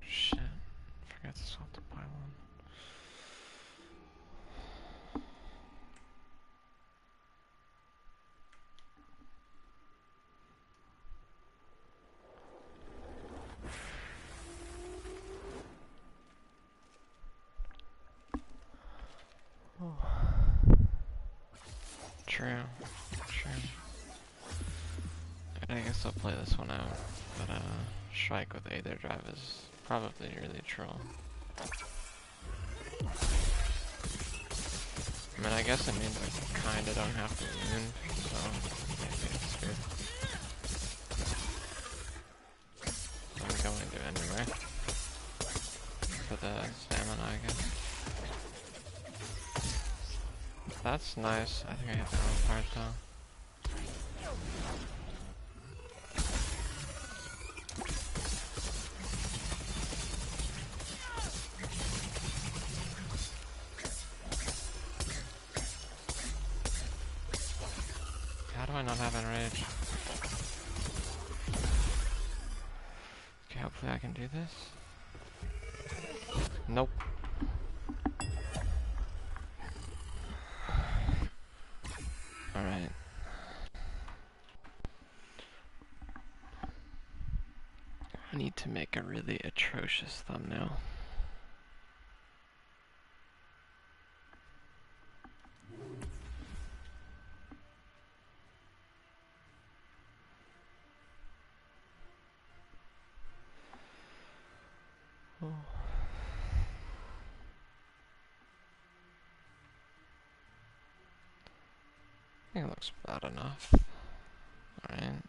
shit. Forgot to swap the pylon. True. I guess I'll play this one out, but Shrike with Aether Drive is probably really troll. I mean, I guess it means I kinda don't have to win, so maybe it's good. I'm going to anyway. For the stamina, I guess. That's nice. I think I hit the wrong part though. How do I not have enrage? Okay, hopefully I can do this. Nope. Alright. I need to make a really atrocious thumbnail. Oh. I think it looks bad enough. Alright.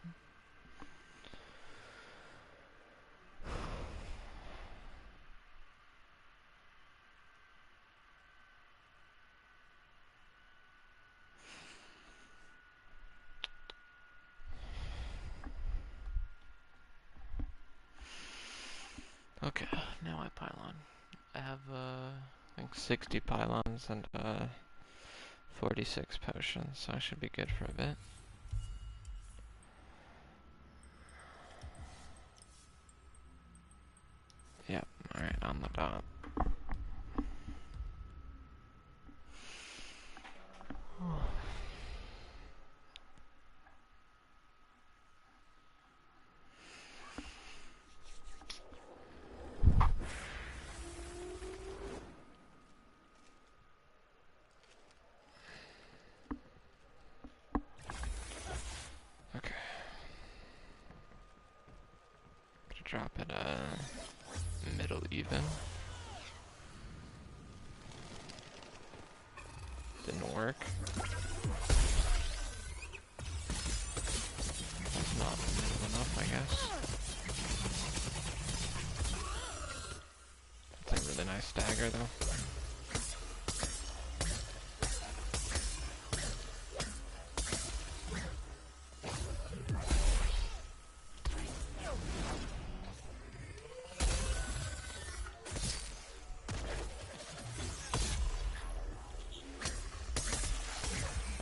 Okay, now I pylon. I have, I think 60 pylons and, 46 potions, so I should be good for a bit. Yep, alright, on the dot. Drop it middle even. Didn't work. That's not middle enough, I guess. That's a really nice dagger though.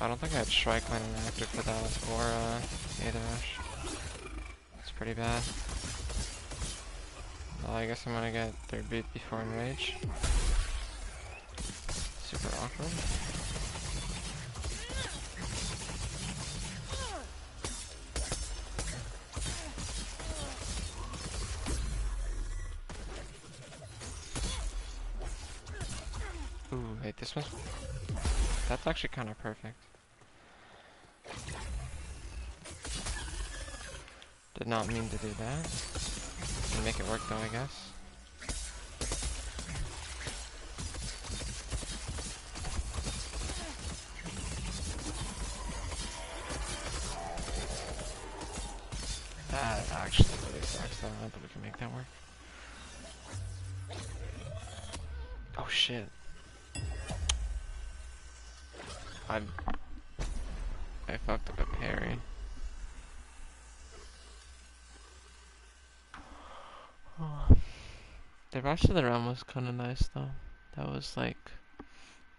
I don't think I had Shrike Land active for that or Aether. It's pretty bad. Well, I guess I'm gonna get third beat before Enrage. Super awkward. Ooh, wait, this one's... That's actually kind of perfect. Did not mean to do that. Can make it work though, I guess. That actually really sucks though, but we can make that work. Oh shit. I fucked up a parry. Oh. The rest of the run was kind of nice though. That was like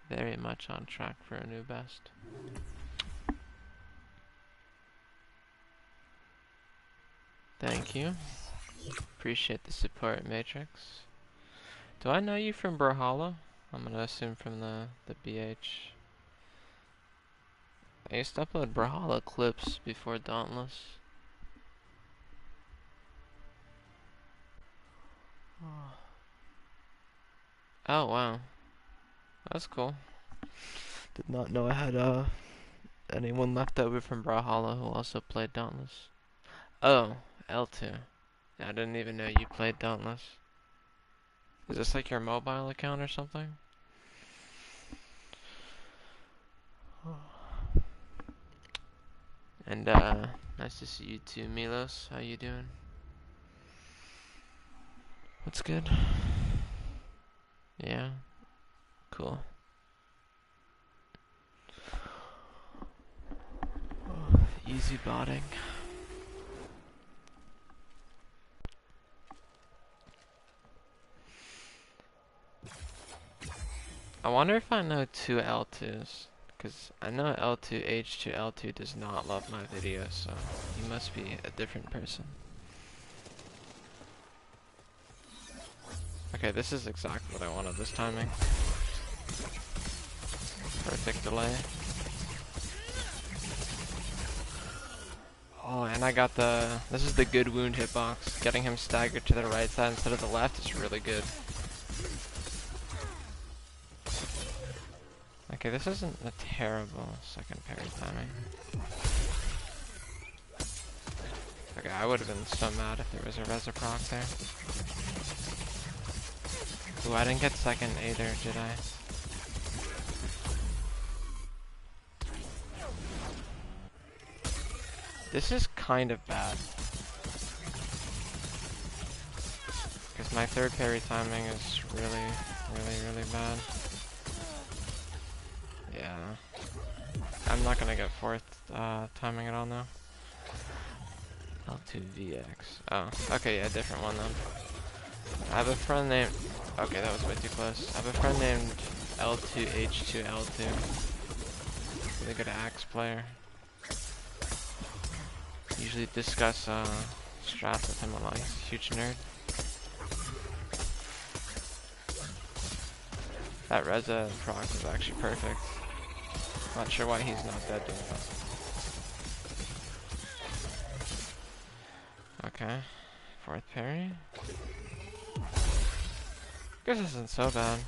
very much on track for a new best. Thank you. Appreciate the support, Matrix. Do I know you from Brawlhalla? I'm gonna assume from the BH. I used to upload Brawlhalla clips before Dauntless. Oh wow, that's cool. Did not know I had anyone left over from Brawlhalla who also played Dauntless. Oh, L2. Yeah, I didn't even know you played Dauntless. Is this like your mobile account or something? And nice to see you too, Milos. How you doing? What's good? Yeah, cool. Easy botting. I wonder if I know two L2s, because I know L2 H2 L2 does not love my videos, so he must be a different person. Okay, this is exactly what I wanted this timing. Perfect delay. Oh, and I got this is the good wound hitbox. Getting him staggered to the right side instead of the left is really good. Okay, this isn't a terrible second parry timing. Okay, I would have been so mad if there was a reciproc there. Ooh, I didn't get second either, did I? This is kind of bad. Because my third parry timing is really bad. Yeah. I'm not gonna get fourth timing at all now. L2VX. Oh, okay, yeah, different one then. I have a friend named... Okay, that was way too close. I have a friend named L2H2L2. Really good axe player. Usually discuss strats with him a lot. He's a huge nerd. That Reza proc is actually perfect. Not sure why he's not dead doing that. Okay. Fourth parry. Guess this isn't so bad.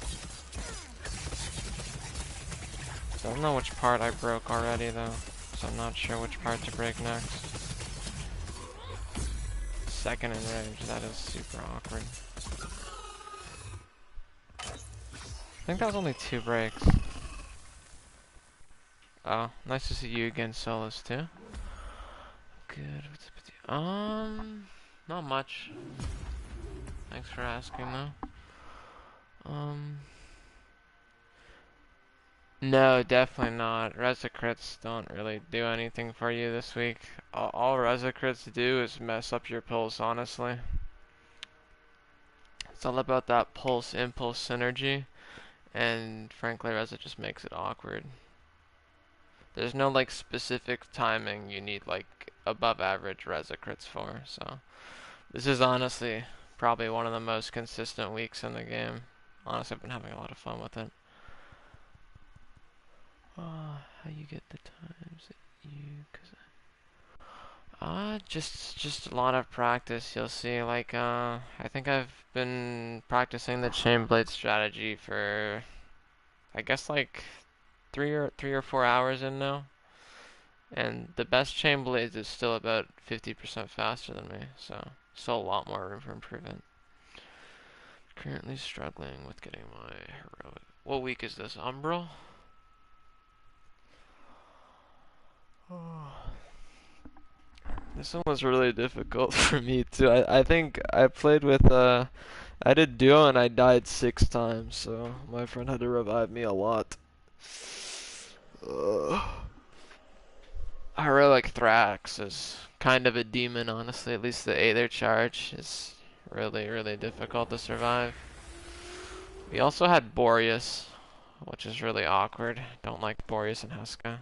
Don't know which part I broke already though, so I'm not sure which part to break next. Second in range, that is super awkward. I think that was only 2 breaks. Oh, nice to see you again, Solos too. Good. What's up with you? Not much. Thanks for asking though. No, definitely not. Reza crits don't really do anything for you this week. All Reza crits do is mess up your pulse, honestly. It's all about that pulse impulse synergy, and frankly, Reza just makes it awkward. There's no like specific timing you need like above average Reza crits for, so this is honestly probably one of the most consistent weeks in the game. Honestly, I've been having a lot of fun with it. How you get the times that you, just a lot of practice. You'll see, like, I think I've been practicing the Chainblade strategy for, I guess, like, 3 or 4 hours in now. And the best Chainblades is still about 50% faster than me, so still a lot more room for improvement. Currently struggling with getting my heroic. What week is this? Umbral? This one was really difficult for me too. I think I played with I did duo and I died 6 times, so my friend had to revive me a lot. Heroic Thrax is kind of a demon, honestly. At least the Aether charge is really difficult to survive. We also had Boreas, which is really awkward. Don't like Boreas and Heska.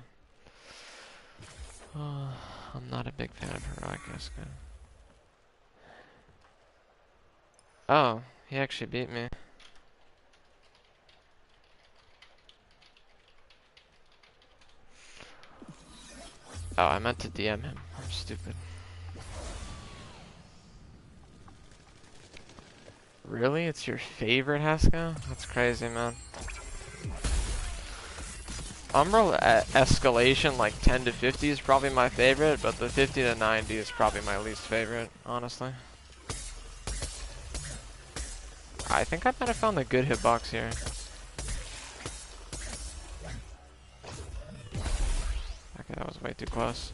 I'm not a big fan of Heroic Heska. Oh, he actually beat me. Oh, I meant to DM him. I'm stupid. Really? It's your favorite Haskell? That's crazy, man. Umbral escalation, like 10 to 50 is probably my favorite, but the 50 to 90 is probably my least favorite, honestly. I think I might have found a good hitbox here. Okay, that was way too close.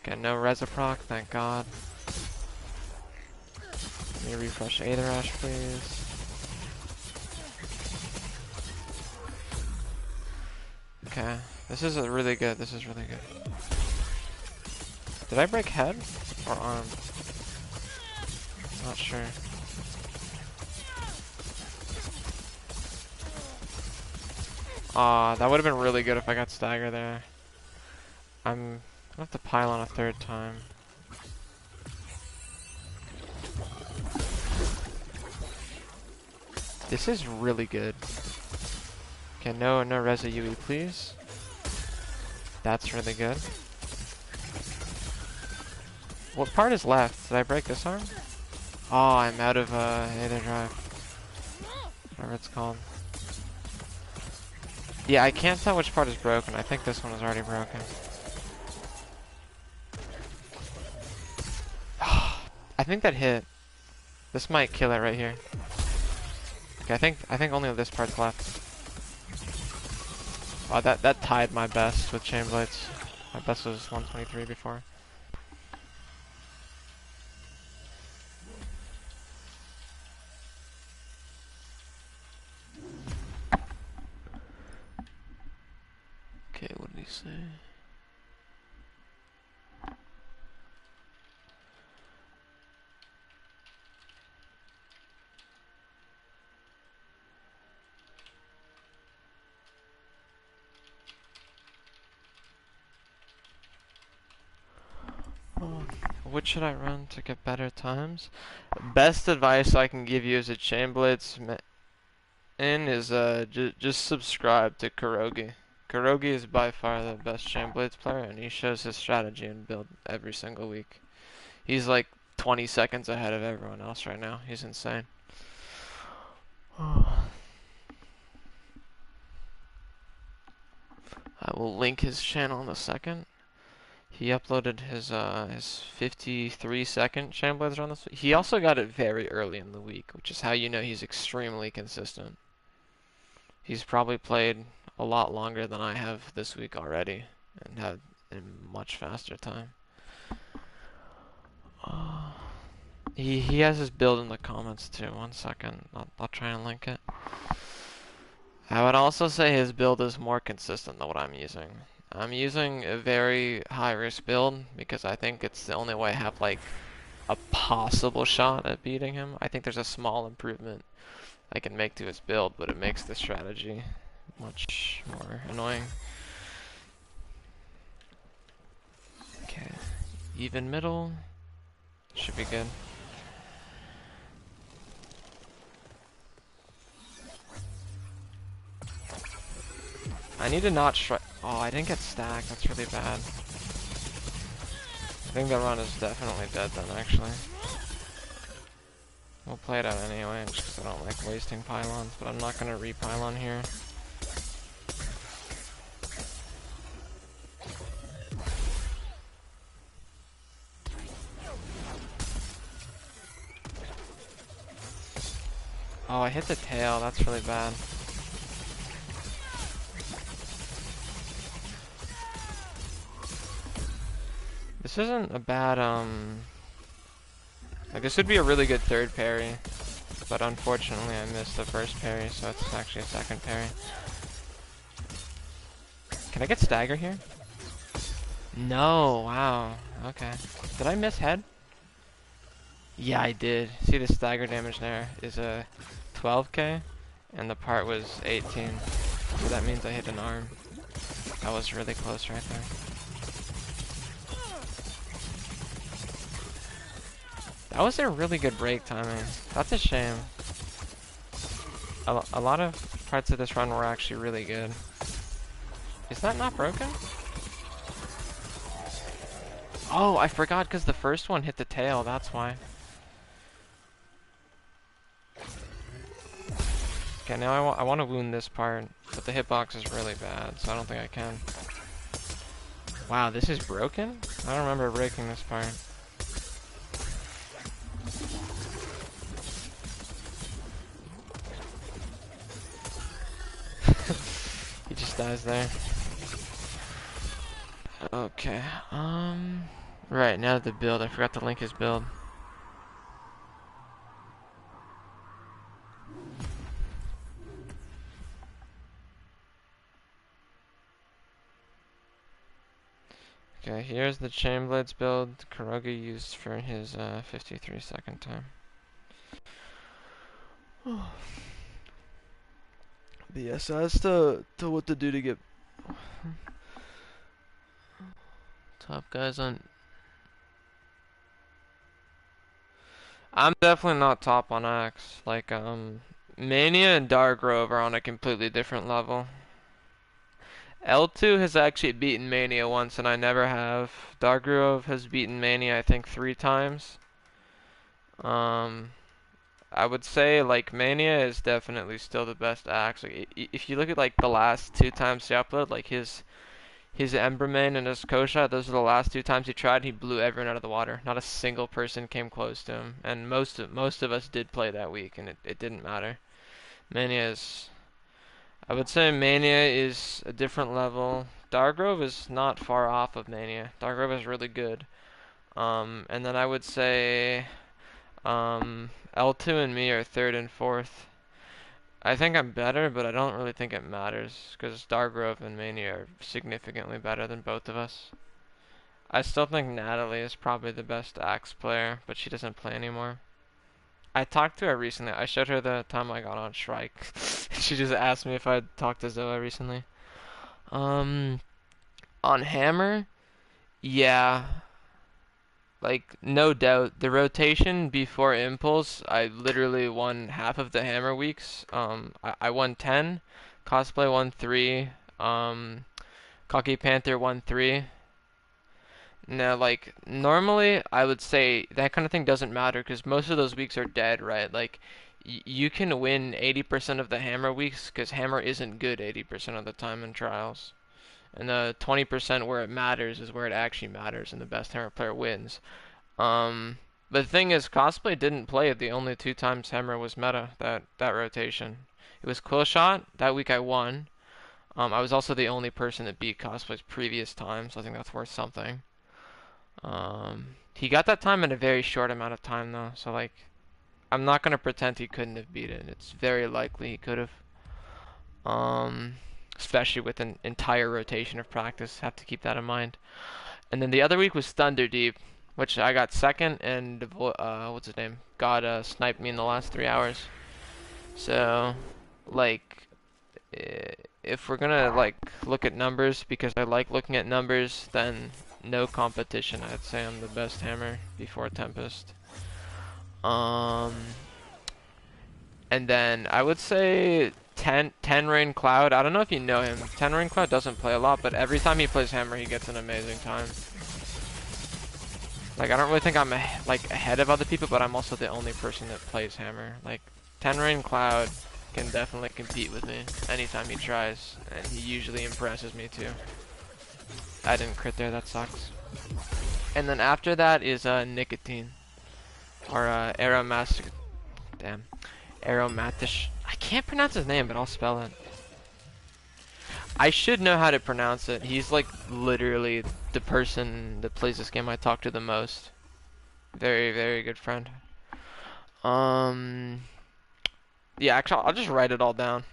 Okay, no Reciproc, thank God. Let me refresh Aetherash, please. Okay, this is really good. This is really good. Did I break head or arm? Not sure. That would have been really good if I got stagger there. I'm gonna have to pile on a third time. This is really good. Okay, no Reza UE, please. That's really good. What part is left? Did I break this arm? Oh, I'm out of Aether Drive. Whatever it's called. Yeah, I can't tell which part is broken. I think this one is already broken. I think that hit. This might kill it right here. Okay, I think only this part's left. Oh, that tied my best with Chainblades. My best was 123 before. Okay, what did he say? What should I run to get better times? Best advice I can give you as a Chainblades is just subscribe to Kurogi. Kurogi is by far the best Chainblades player, and he shows his strategy and build every single week. He's like 20 seconds ahead of everyone else right now. He's insane. I will link his channel in a second. He uploaded his 53-second Chainblades run this week. He also got it very early in the week, which is how you know he's extremely consistent. He's probably played a lot longer than I have this week already, and had a much faster time. He has his build in the comments too. 1 second, I'll try and link it. I would also say his build is more consistent than what I'm using. I'm using a very high-risk build because I think it's the only way I have like a possible shot at beating him. I think there's a small improvement I can make to his build, but it makes the strategy much more annoying. Okay, even middle should be good. I need to not strike. Oh, I didn't get stacked. That's really bad. I think that run is definitely dead then, actually. We'll play it out anyway, just because I don't like wasting pylons, but I'm not going to re-pylon here. Oh, I hit the tail. That's really bad. This isn't a bad, like this would be a really good third parry, but unfortunately I missed the first parry, so it's actually a second parry. Can I get stagger here? No, wow, okay. Did I miss head? Yeah, I did. See the stagger damage there is a 12k, and the part was 18, so that means I hit an arm. That was really close right there. That was a really good break timing. That's a shame. A lot of parts of this run were actually really good. Is that not broken? Oh, I forgot because the first one hit the tail, that's why. Okay, now I want to wound this part, but the hitbox is really bad, so I don't think I can. Wow, this is broken? I don't remember breaking this part. He just dies there. Okay, right, now the build. I forgot to link his build. Okay, here's the Chainblades build Kurogi used for his 53-second time. But yeah, so as to what to do to get top guys on. I'm definitely not top on Axe. Like, Mania and Dargrove are on a completely different level. L2 has actually beaten Mania once, and I never have. Dargrove has beaten Mania, I think, 3 times. I would say, like, Mania is definitely still the best Axe. Like, if you look at, like, the last 2 times he uploaded, like, his Emberman and his Koshai, those are the last 2 times he tried, he blew everyone out of the water. Not a single person came close to him. And most of us did play that week, and it didn't matter. Mania is... I would say Mania is a different level. Dargrove is not far off of Mania. Dargrove is really good. And then I would say L2 and me are 3rd and 4th. I think I'm better, but I don't really think it matters, because Dargrove and Mania are significantly better than both of us. I still think Natalie is probably the best Axe player, but she doesn't play anymore. I talked to her recently. I showed her the time I got on Shrike. She just asked me if I'd talked to Zoa recently. On Hammer, yeah. Like, no doubt. The rotation before Impulse, I literally won half of the Hammer weeks. I won 10. Cosplay won 3. Cocky Panther won 3. Now, like, normally I would say that kind of thing doesn't matter because most of those weeks are dead, right? Like, you can win 80% of the Hammer weeks because Hammer isn't good 80% of the time in Trials. And the 20% where it matters is where it actually matters and the best Hammer player wins. But the thing is, Cosplay didn't play it the only 2 times Hammer was meta, that rotation. It was Quill Shot, that week I won. I was also the only person that beat Cosplay's previous time, so I think that's worth something. He got that time in a very short amount of time though, so like, I'm not gonna pretend he couldn't have beat it. It's very likely he could have. Especially with an entire rotation of practice, have to keep that in mind. And then the other week was Thunder Deep, which I got 2nd, and what's his name? God sniped me in the last 3 hours. So, like, if we're gonna like look at numbers, because I like looking at numbers, then no competition. I'd say I'm the best Hammer before Tempest. And then I would say 10 Rain Cloud. I don't know if you know him. 10 Rain Cloud doesn't play a lot, but every time he plays Hammer, he gets an amazing time. Like, I don't really think I'm like ahead of other people, but I'm also the only person that plays Hammer. Like, 10 Rain Cloud can definitely compete with me anytime he tries, and he usually impresses me too. I didn't crit there, that sucks. And then after that is Nicotine, or Aromatic. Damn, Aromatish. I can't pronounce his name, but I'll spell it. I should know how to pronounce it. He's like literally the person that plays this game I talk to the most. Very, very good friend. Yeah, actually, I'll just write it all down.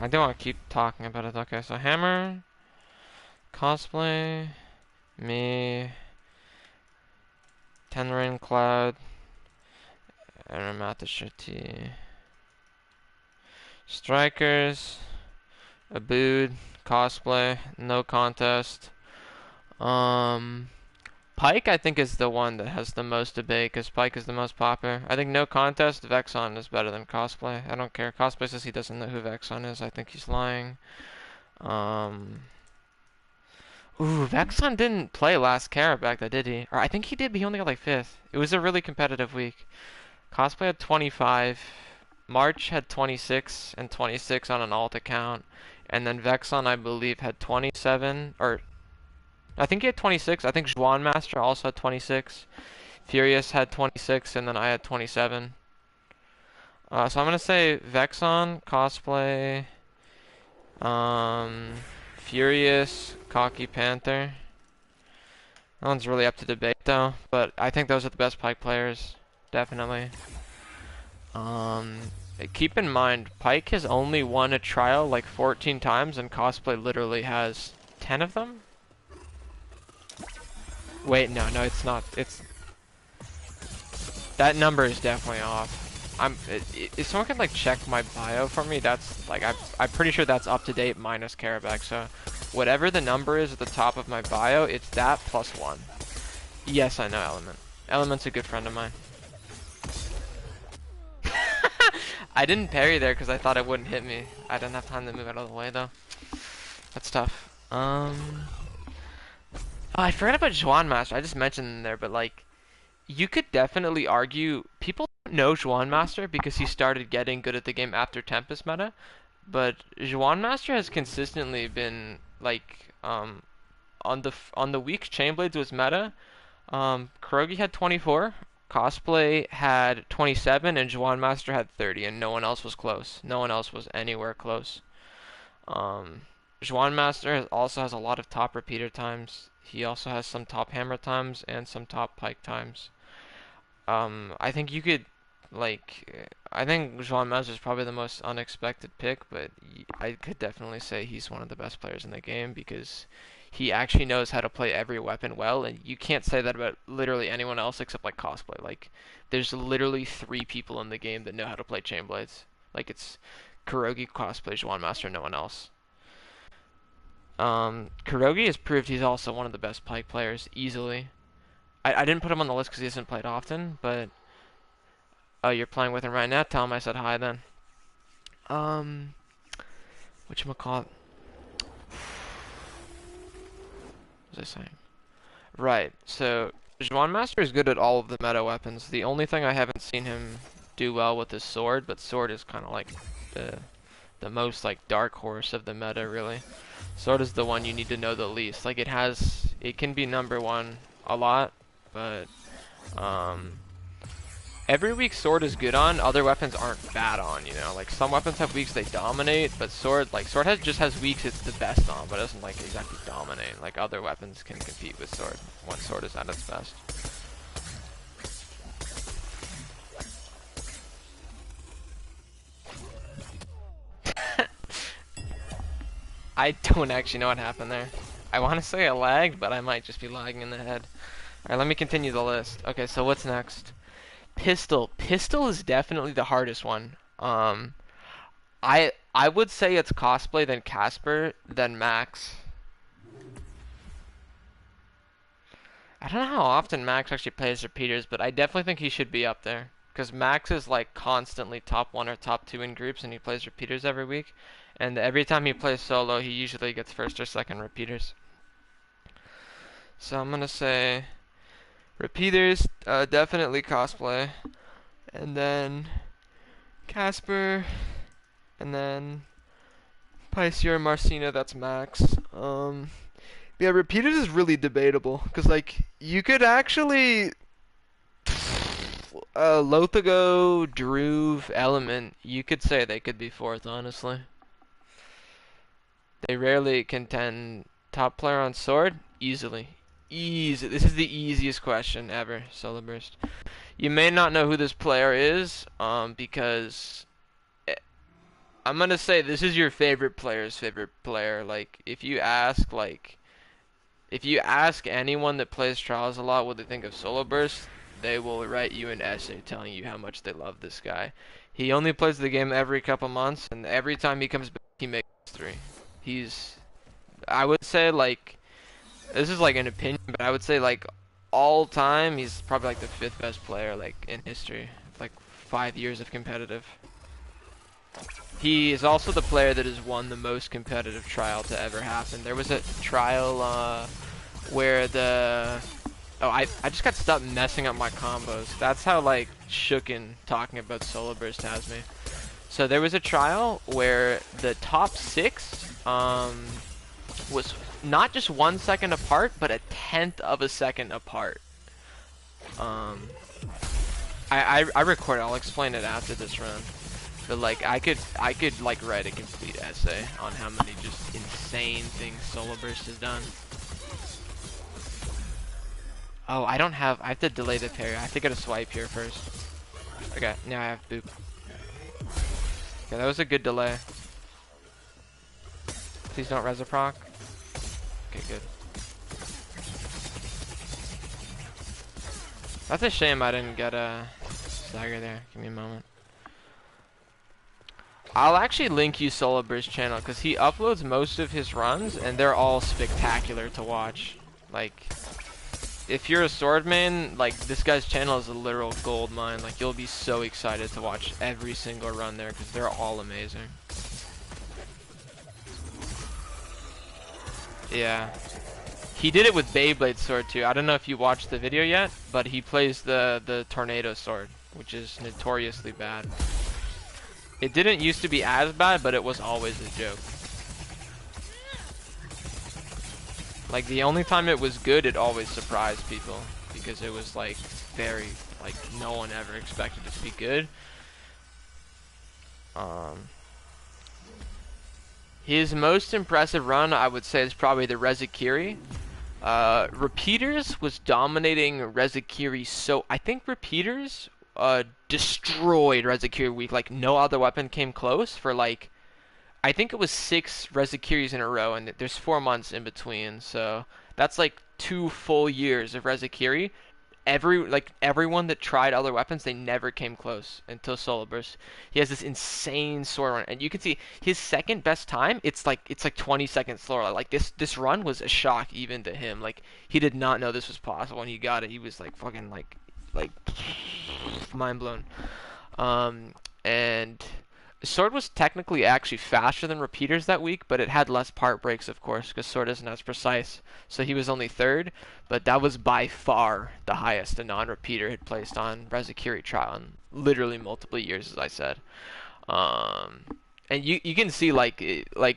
I don't want to keep talking about it. Okay, so Hammer, Cosplay, me, 10 Rain Cloud, Aromatishity, Strikers, Abood, Cosplay, no contest. Pike, I think, is the one that has the most debate, because Pike is the most popular. I think no contest, Vexon is better than Cosplay. I don't care. Cosplay says he doesn't know who Vexon is. I think he's lying. Ooh, Vexon didn't play last Karabakh, though, did he? Or I think he did, but he only got like 5th. It was a really competitive week. Cosplay had 25. March had 26 and 26 on an alt account. And then Vexon, I believe, had 27. Or, I think he had 26. I think Juan Master also had 26. Furious had 26, and then I had 27. So I'm going to say Vexon, Cosplay, Furious, Cocky Panther. That one's really up to debate though, but I think those are the best Pike players, definitely. Keep in mind, Pike has only won a trial like 14 times, and Cosplay literally has 10 of them? Wait, no, it's not. That number is definitely off. If someone can like check my bio for me, that's like I'm pretty sure that's up to date minus Karabakh. So whatever the number is at the top of my bio, it's that plus 1. Yes, I know Element. Element's a good friend of mine. I didn't parry there because I thought it wouldn't hit me. I didn't have time to move out of the way though. That's tough. Oh, I forgot about Juan Master. I just mentioned him there, but like, you could definitely argue people don't know Juan Master because he started getting good at the game after Tempest meta, but Juan Master has consistently been like on the week Chainblades was meta. Kurogi had 24, Cosplay had 27, and Juan Master had 30, and no one else was close. No one else was anywhere close. Juan Master also has a lot of top repeater times. He also has some top hammer times and some top pike times. I think you could, like, I think Juan Master is probably the most unexpected pick, but I could definitely say he's one of the best players in the game because he actually knows how to play every weapon well, and you can't say that about literally anyone else except like Cosplay. Like, there's literally 3 people in the game that know how to play Chainblades. Like, it's Kurogi, Cosplay, Juan Master, no one else. Kurogi has proved he's also one of the best pike players, easily. I didn't put him on the list because he hasn't played often, but oh, you're playing with him right now? Tell him I said hi then. Whatchamacallit? What was I saying? Right, so Juan Master is good at all of the meta weapons. The only thing I haven't seen him do well with is sword, but sword is kind of like the most like dark horse of the meta, really. Sword is the one you need to know the least. Like, it can be number 1 a lot, but every week sword is good on, other weapons aren't bad on, you know? Like, some weapons have weeks they dominate, but sword just has weeks it's the best on, but it doesn't like exactly dominate. Like, other weapons can compete with sword when sword is at its best. I don't actually know what happened there. I want to say I lagged, but I might just be lagging in the head. Alright, let me continue the list. Okay, so what's next? Pistol. Pistol is definitely the hardest one. I would say it's Cosplay, then Casper, then Max. I don't know how often Max actually plays repeaters, but I definitely think he should be up there. Because Max is like constantly top 1 or top 2 in groups, and he plays repeaters every week. And every time he plays solo, he usually gets first or second repeaters. So I'm gonna say repeaters, definitely Cosplay, and then Casper, and then Pycior and Marcina, that's Max. Yeah, repeaters is really debatable, because like, you could actually Lothago, Druve, Element, you could say they could be 4th, honestly. They rarely contend. Top player on sword? Easily. Easy. This is the easiest question ever, Solo Burst. You may not know who this player is, because I'm gonna say this is your favorite player's favorite player. Like, if you ask anyone that plays Trials a lot what they think of Solo Burst, they will write you an essay telling you how much they love this guy. He only plays the game every couple months, and every time he comes back, he makes 3. I would say, like, this is like an opinion, but I would say, like, all time, he's probably like the 5th best player like in history. Like 5 years of competitive. He is also the player that has won the most competitive trial to ever happen. There was a trial where the... Oh, I just got stopped messing up my combos. That's how like shooken talking about solo burst has me. So there was a trial where the top 6 was not just 1 second apart, but a 1/10 of a second apart. I recorded. I'll explain it after this run. But like I could like write a complete essay on how many just insane things solo burst has done. Oh, I have to delay the parry. I have to get a swipe here first. Okay, now I have boop. Okay, that was a good delay. Please don't reciproc. Okay, good. That's a shame I didn't get a stagger there. Give me a moment. I'll actually link you Solo Burst channel because he uploads most of his runs and they're all spectacular to watch. Like, if you're a sword main, like this guy's channel is a literal gold mine. Like you'll be so excited to watch every single run there because they're all amazing. Yeah. He did it with Beyblade sword too. I don't know if you watched the video yet, but he plays the tornado sword, which is notoriously bad. It didn't used to be as bad, but it was always a joke. Like the only time it was good, it always surprised people because it was like very like no one ever expected it to be good. His most impressive run, I would say, is probably the Rezakiri. Repeaters was dominating Rezakiri, so I think Repeaters destroyed Rezakiri week. Like no other weapon came close for like I think it was 6 Rezakiris in a row, and there's 4 months in between, so that's like 2 full years of Rezakiri. Everyone that tried other weapons, they never came close until Solo Burst. He has this insane sword run, and you can see his second best time. It's like 20 seconds slower. Like this run was a shock even to him. Like he did not know this was possible. When he got it, he was like fucking like mind blown. And Sword was technically actually faster than Repeaters that week, but it had less part breaks, of course, because Sword isn't as precise. So he was only 3rd, but that was by far the highest a non-repeater had placed on Rezakiri trial in literally multiple years, as I said. And you can see like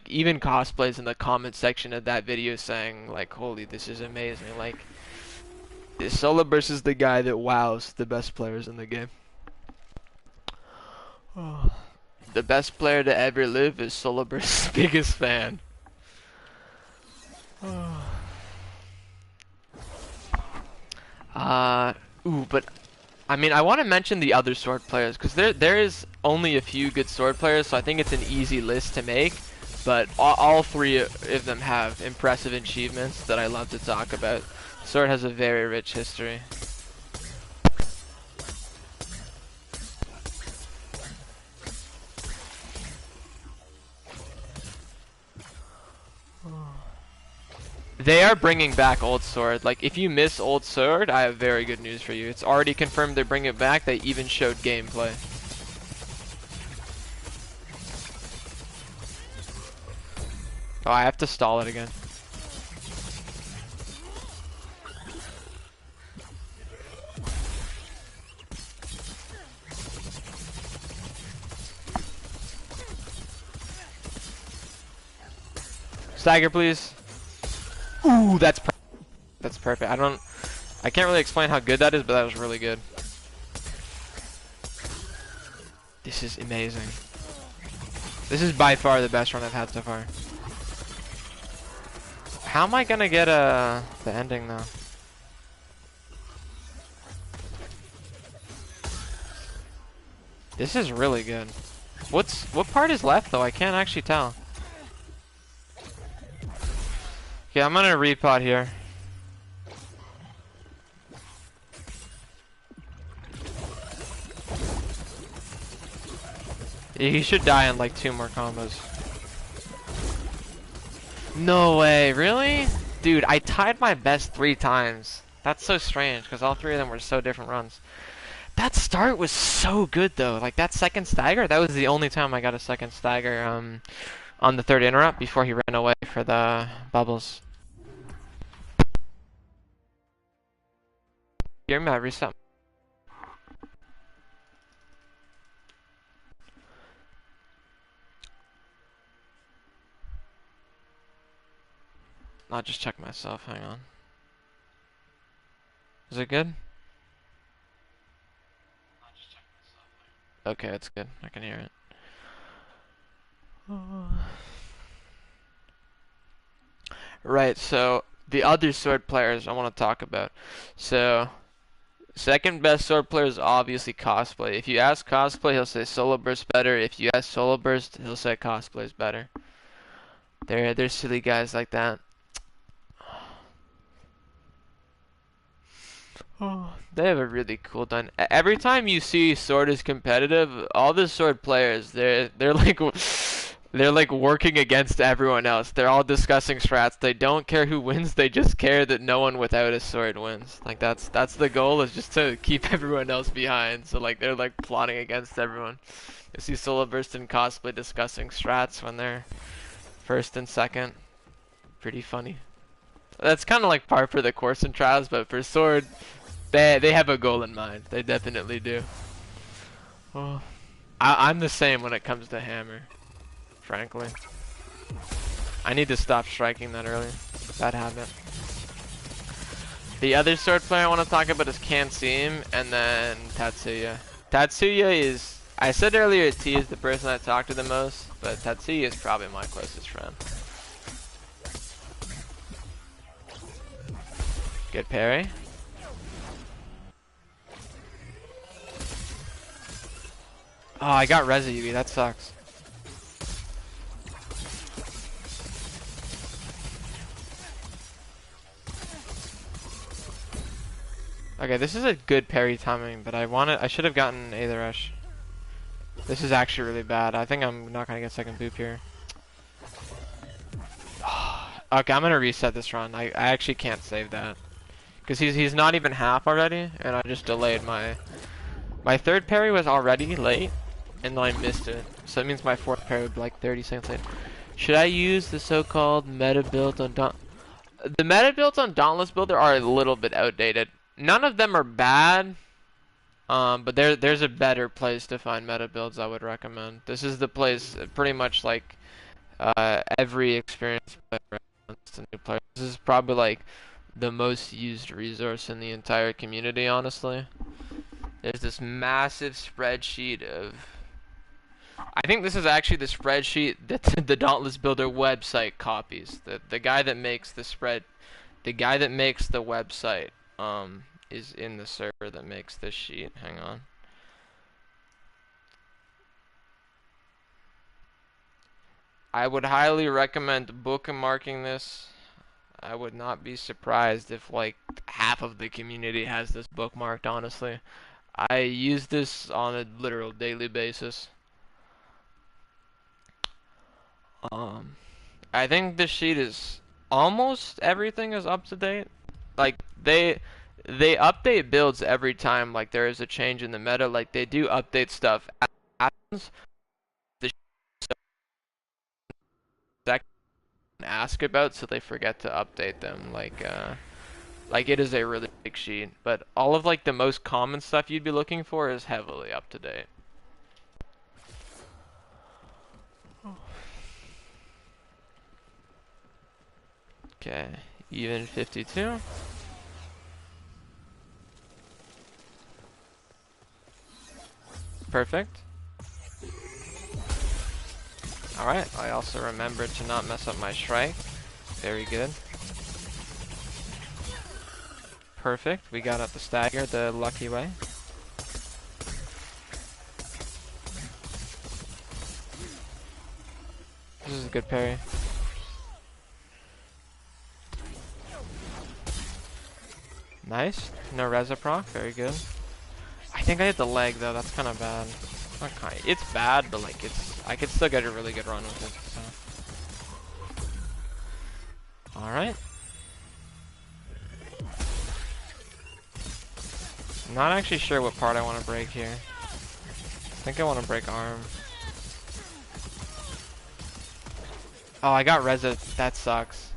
even cosplays in the comment section of that video saying like, holy, this is amazing. Like Solo Burst is the guy that wows the best players in the game. The best player to ever live is Solo Burst's biggest fan. But I mean, I want to mention the other sword players because there is only a few good sword players, so I think it's an easy list to make. But all 3 of them have impressive achievements that I love to talk about. Sword has a very rich history. They are bringing back Old Sword. Like, if you miss Old Sword, I have very good news for you. It's already confirmed they're bringing it back. They even showed gameplay. Oh, I have to stall it again. Stagger, please. Ooh, that's perfect. I can't really explain how good that is, but that was really good. This is amazing. This is by far the best run I've had so far. How am I gonna get the ending though? This is really good. What part is left though? I can't actually tell. Okay, I'm gonna repot here. He should die in like 2 more combos. No way, really? Dude, I tied my best 3 times. That's so strange, because all three of them were so different runs. That start was so good, though. Like, that second stagger, that was the only time I got a second stagger on the third interrupt before he ran away for the bubbles. Hear me, I reset. I'll just check myself, hang on. Is it good? Okay, it's good. I can hear it. Right, so the other sword players I want to talk about. So, second best sword player is obviously Cosplay. If you ask Cosplay, he'll say Solo Burst better. If you ask Solo Burst, he'll say Cosplay is better. They're silly guys like that. Oh, they have a really cool done. Every time you see Sword is competitive, all the Sword players, they're like they're like working against everyone else. They're all discussing strats. They don't care who wins. They just care that no one without a sword wins. Like that's the goal, is just to keep everyone else behind. So like they're like plotting against everyone. You see Solo Burst and Cosplay discussing strats when they're first and second. Pretty funny. That's kind of like par for the course in Trials, but for Sword, they have a goal in mind. They definitely do. Oh, I'm the same when it comes to hammer, frankly. I need to stop striking that early. Bad habit. The other sword player I want to talk about is Kanseem, and then Tatsuya. Tatsuya is, I said earlier T is the person I talk to the most, but Tatsuya is probably my closest friend. Good parry. Oh, I got Reza Yugi, that sucks. Okay, this is a good parry timing, but I should have gotten Aether Rush. This is actually really bad. I think I'm not gonna get second boop here. Okay, I'm gonna reset this run. I actually can't save that. Because he's not even half already, and I just delayed my third parry was already late, and then I missed it. So that means my fourth parry would be like 30 seconds late. Should I use the so-called meta build on The meta builds on Dauntless Builder are a little bit outdated. None of them are bad, but there's a better place to find meta builds I would recommend. This is the place, pretty much like every experienced player recommends to new players. This is probably like the most used resource in the entire community, honestly. There's this massive spreadsheet of... I think this is actually the spreadsheet that the Dauntless Builder website copies. The guy that makes the website is in the server that makes this sheet. Hang on. I would highly recommend bookmarking this. I would not be surprised if like half of the community has this bookmarked, honestly. I use this on a literal daily basis. I think this sheet is almost everything is up to date. Like they update builds every time like there is a change in the meta. Like they do update stuff as it happens. The second ask about, so they forget to update them. Like it is a really big sheet, but all of like the most common stuff you'd be looking for is heavily up to date. Okay, even 52. Perfect. Alright, I also remembered to not mess up my strike. Very good. Perfect, we got up the stagger the lucky way. This is a good parry. Nice, no Reza proc, very good. I think I hit the leg though, that's kind of bad. It's bad, but like I could still get a really good run with it. So. Alright. Not actually sure what part I want to break here. I think I want to break arm. Oh, I got Reza. That sucks.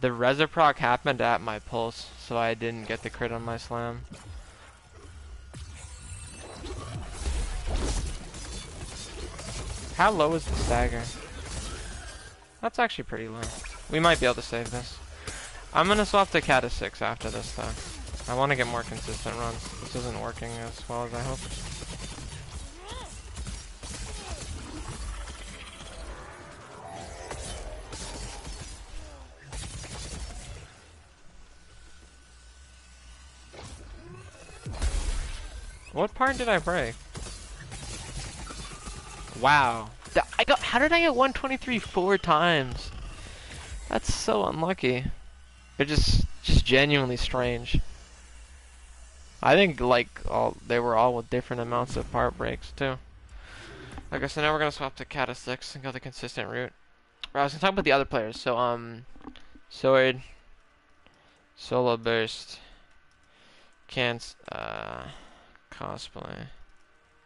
The Reza proc happened at my pulse, so I didn't get the crit on my slam. How low is the stagger? That's actually pretty low. We might be able to save this. I'm gonna swap to Kata 6 after this though. I want to get more consistent runs. This isn't working as well as I hoped. What part did I break? Wow. How did I get 123 4 times? That's so unlucky. They're just genuinely strange. I think like they were all with different amounts of part breaks too. Okay, so now we're gonna swap to Kata 6 and go the consistent route. I was gonna talk about the other players. So Sword, Solo Burst, can't cosplay,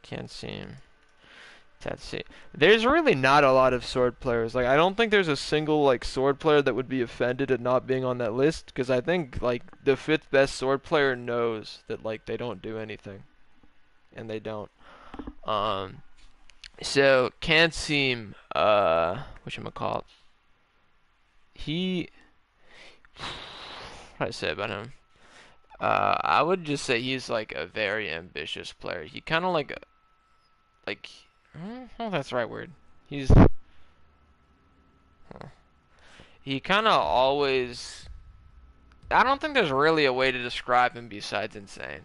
can't seem. There's really not a lot of sword players. Like, I don't think there's a single like sword player that would be offended at not being on that list, because I think like the 5th best sword player knows that like they don't do anything, and they don't. So can't seem whatchamacallit. What do I say about him? I would just say he's like a very ambitious player. He kind of like I don't know if that's the right word. He kind of always... I don't think there's really a way to describe him besides insane.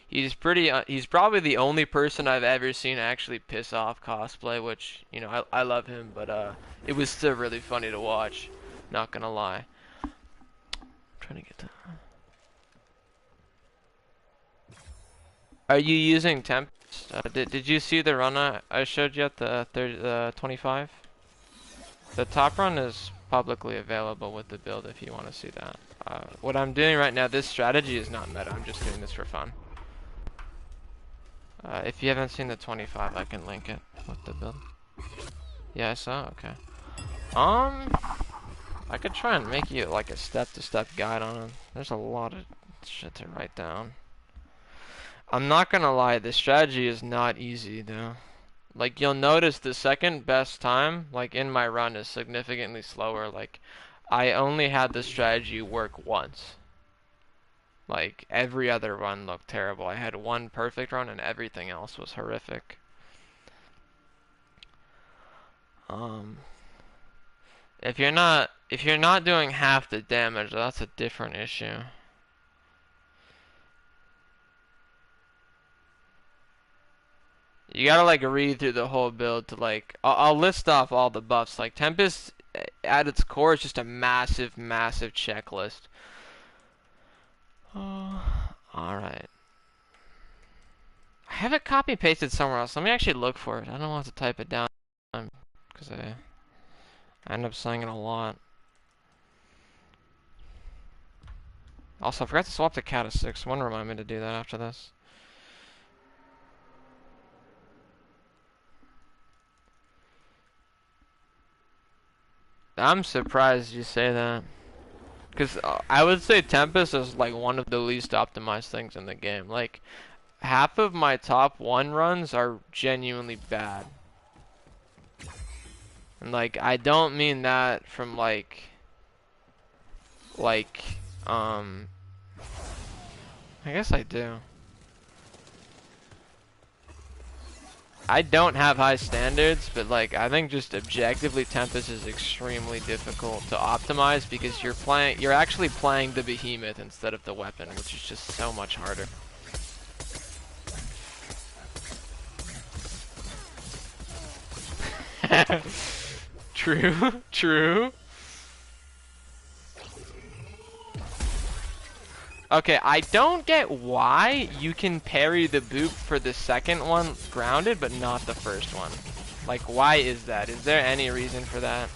He's probably the only person I've ever seen actually piss off cosplay, which, you know, I love him, but it was still really funny to watch. Not gonna lie. I'm trying to get that. Are you using Tempest? Did you see the run I showed you at the 25? The top run is publicly available with the build if you want to see that. What I'm doing right now, this strategy is not meta. I'm just doing this for fun. If you haven't seen the 25, I can link it with the build. Yeah, I saw. Okay. I could try and make you like a step-to-step guide on it. There's a lot of shit to write down. I'm not gonna lie, this strategy is not easy though. Like, you'll notice the second best time, like in my run, is significantly slower. Like, I only had this strategy work once. Like, every other run looked terrible. I had one perfect run and everything else was horrific. If you're not doing half the damage, that's a different issue. You gotta like read through the whole build to like, I'll list off all the buffs. Like Tempest at its core is just a massive checklist. Alright. I have it copy pasted somewhere else. Let me actually look for it. I don't want to type it down because I end up saying it a lot. Also, I forgot to swap to Kata 6. Someone remind me to do that after this. I'm surprised you say that. Because I would say Tempest is like one of the least optimized things in the game. Like, half of my top 1 runs are genuinely bad. And like, I don't mean that from like, I guess I do. I don't have high standards, but like, I think just objectively Tempest is extremely difficult to optimize because you're actually playing the behemoth instead of the weapon, which is just so much harder. True, true. Okay, I don't get why you can parry the boop for the second one grounded, but not the first one. Like, why is that? Is there any reason for that?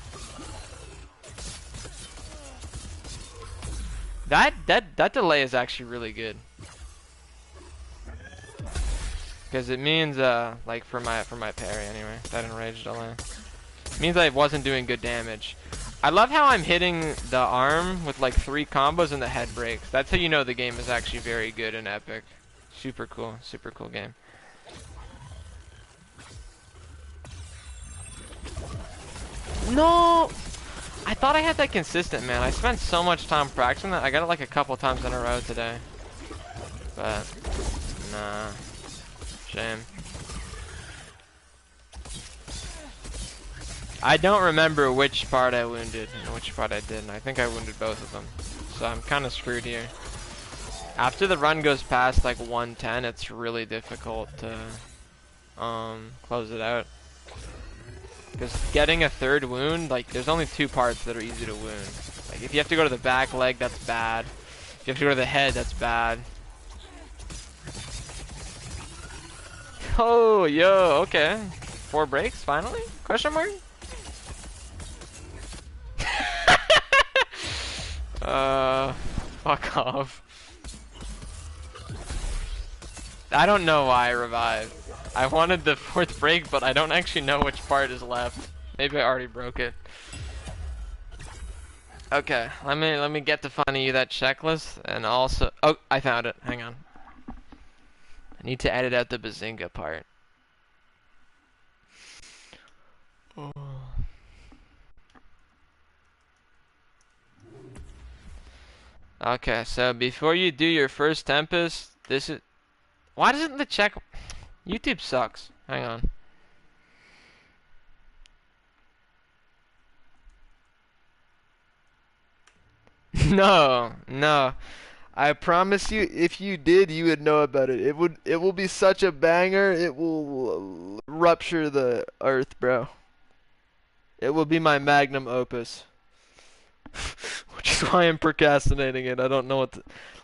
that delay is actually really good. Because it means, like for my parry anyway, that enraged delay. It means I wasn't doing good damage. I love how I'm hitting the arm with like 3 combos and the head breaks. That's how you know the game is actually very good and epic. Super cool game. No! I thought I had that consistent, man. I spent so much time practicing that. I got it like a couple times in a row today. But, nah. Shame. I don't remember which part I wounded and which part I didn't. I think I wounded both of them. So I'm kind of screwed here. After the run goes past like 110, it's really difficult to close it out. Because getting a 3rd wound, like there's only 2 parts that are easy to wound. Like if you have to go to the back leg, that's bad. If you have to go to the head, that's bad. Oh, yo, okay. 4 breaks, finally? Question mark? Fuck off. I don't know why I revived. I wanted the 4th break, but I don't actually know which part is left. Maybe I already broke it. Okay, let me get to finding you that checklist, and also, oh, I found it. Hang on. I need to edit out the Bazinga part. Oh. Okay, so before you do your first Tempest, this is... Why doesn't the check... YouTube sucks. Hang on. No. I promise you, if you did, you would know about it. It will be such a banger, it will rupture the earth, bro. It will be my magnum opus. Which is why I'm procrastinating it. I don't know what to...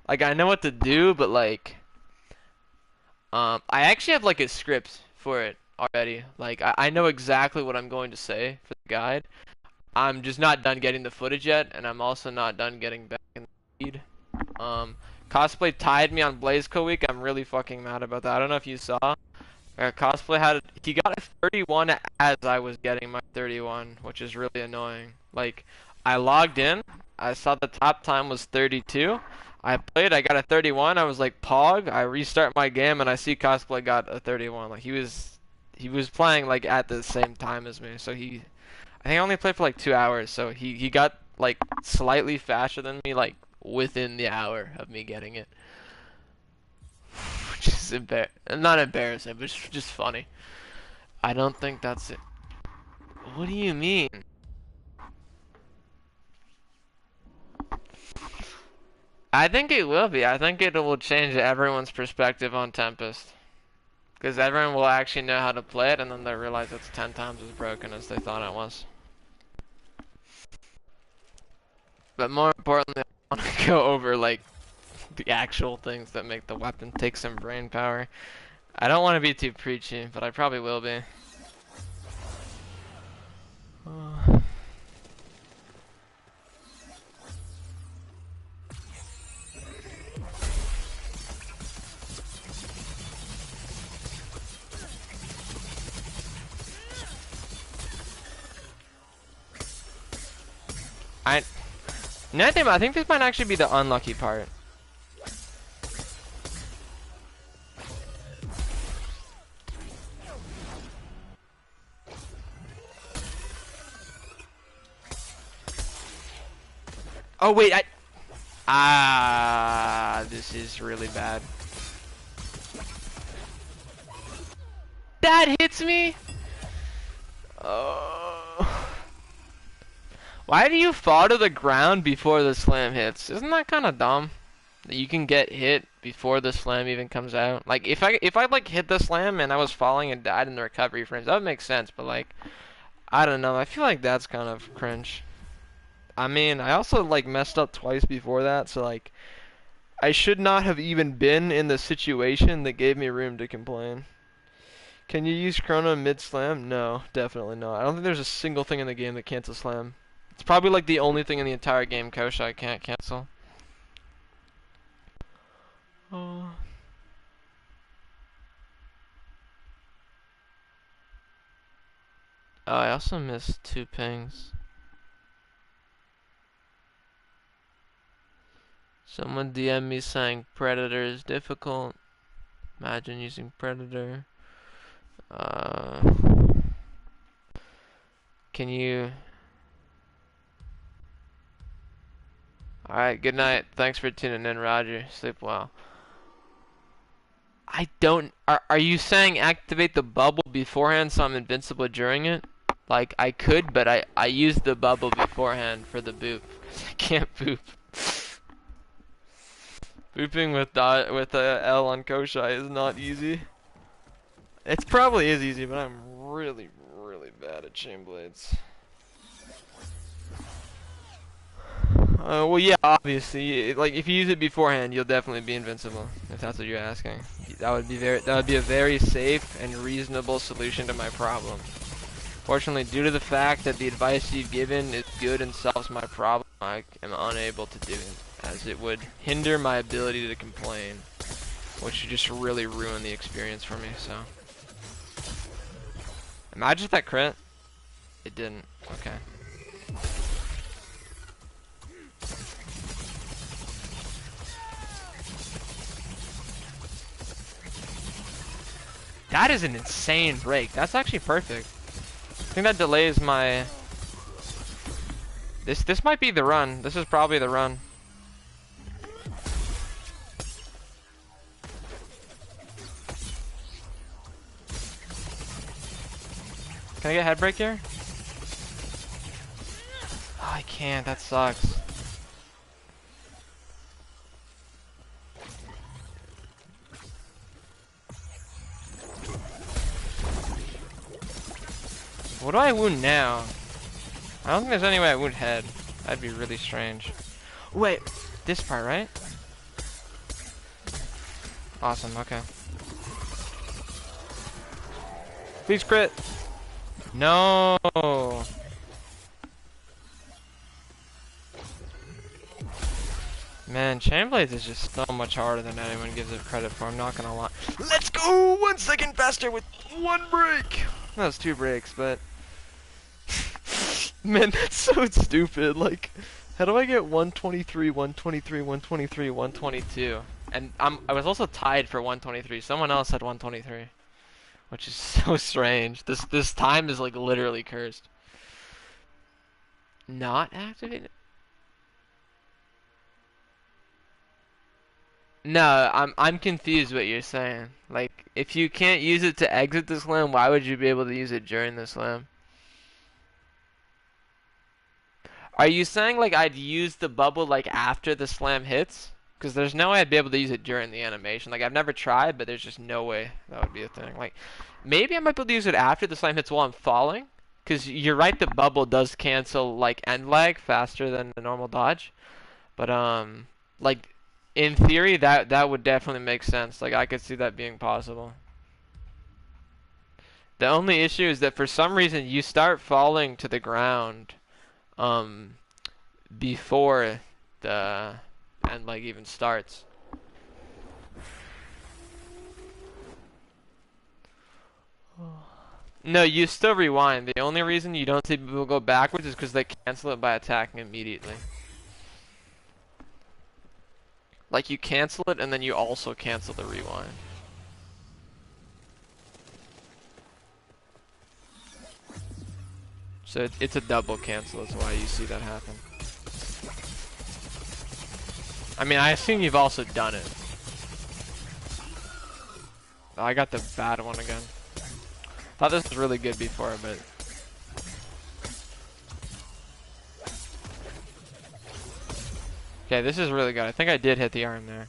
Like, I know what to do, but like... I actually have like a script for it already. Like, I know exactly what I'm going to say for the guide. I'm just not done getting the footage yet, and I'm also not done getting back in the feed. Cosplay tied me on BlazeCo week. I'm really fucking mad about that. I don't know if you saw. Cosplay he got a 31 as I was getting my 31, which is really annoying. Like, I logged in, I saw the top time was 32. I played, I got a 31. I was like, Pog. I restart my game and I see Cosplay got a 31. Like, he was playing like at the same time as me. So I think I only played for like 2 hours. So he got like slightly faster than me, like within the hour of me getting it. Which is not embarrassing, but it's just funny. I don't think that's it. What do you mean? I think it will be. I think it will change everyone's perspective on Tempest. Because everyone will actually know how to play it, and then they'll realize it's 10 times as broken as they thought it was. But more importantly, I want to go over, like, the actual things that make the weapon take some brain power. I don't want to be too preachy, but I probably will be. I think this might actually be the unlucky part. Oh wait, this is really bad. That hits me? Oh. Why do you fall to the ground before the slam hits? Isn't that kind of dumb? That you can get hit before the slam even comes out. Like if I like hit the slam and I was falling and died in the recovery frames, that would make sense. But like, I don't know. I feel like that's kind of cringe. I mean, I also like messed up twice before that, so like, I should not have even been in the situation that gave me room to complain. Can you use Chrono mid-slam? No, definitely not. I don't think there's a single thing in the game that cancels slam. It's probably like the only thing in the entire game Koshai can't cancel. Oh. Oh, I also missed 2 pings. Someone DM me saying Predator is difficult. Imagine using Predator. Can you... Alright, good night. Thanks for tuning in, Roger. Sleep well. I don't... Are you saying activate the bubble beforehand so I'm invincible during it? Like, I could, but I used the bubble beforehand for the boop. I can't boop. Booping with L on Koshai is not easy. It probably is easy, but I'm really, really bad at Chainblades. Well, yeah, obviously, like if you use it beforehand, you'll definitely be invincible. If that's what you're asking, that would be a very safe and reasonable solution to my problem. Fortunately, due to the fact that the advice you've given is good and solves my problem, I am unable to do it, as it would hinder my ability to complain, which would just really ruin the experience for me. So, imagine if that crit. It didn't. Okay. That is an insane break. That's actually perfect. I think that delays my... This might be the run. This is probably the run. Can I get head break here? Oh, I can't. That sucks. What do I wound now? I don't think there's any way I wound head. That'd be really strange. Wait, this part, right? Awesome, okay. Please crit. No. Man, Chainblades is just so much harder than anyone gives it credit for, I'm not gonna lie. Let's go 1 second faster with 1 break. That was 2 breaks, but... Man, that's so stupid. Like, how do I get 123, 123, 123, 122? And I was also tied for 123. Someone else had 123, which is so strange. This time is like literally cursed. Not activated? No, I'm confused what you're saying. Like, if you can't use it to exit the slam, why would you be able to use it during the slam? Are you saying like I'd use the bubble like after the slam hits? Because there's no way I'd be able to use it during the animation. Like I've never tried, but there's just no way that would be a thing. Like maybe I might be able to use it after the slam hits while I'm falling. Because you're right, the bubble does cancel like end lag faster than the normal dodge. But like in theory that would definitely make sense. Like I could see that being possible. The only issue is that for some reason you start falling to the ground before the end leg even starts. No, you still rewind. The only reason you don't see people go backwards is because they cancel it by attacking immediately. Like you cancel it and then you also cancel the rewind. So it's a double cancel, that's why you see that happen. I mean, I assume you've also done it. Oh, I got the bad one again. Thought this was really good before, but... Okay, this is really good. I think I did hit the arm there.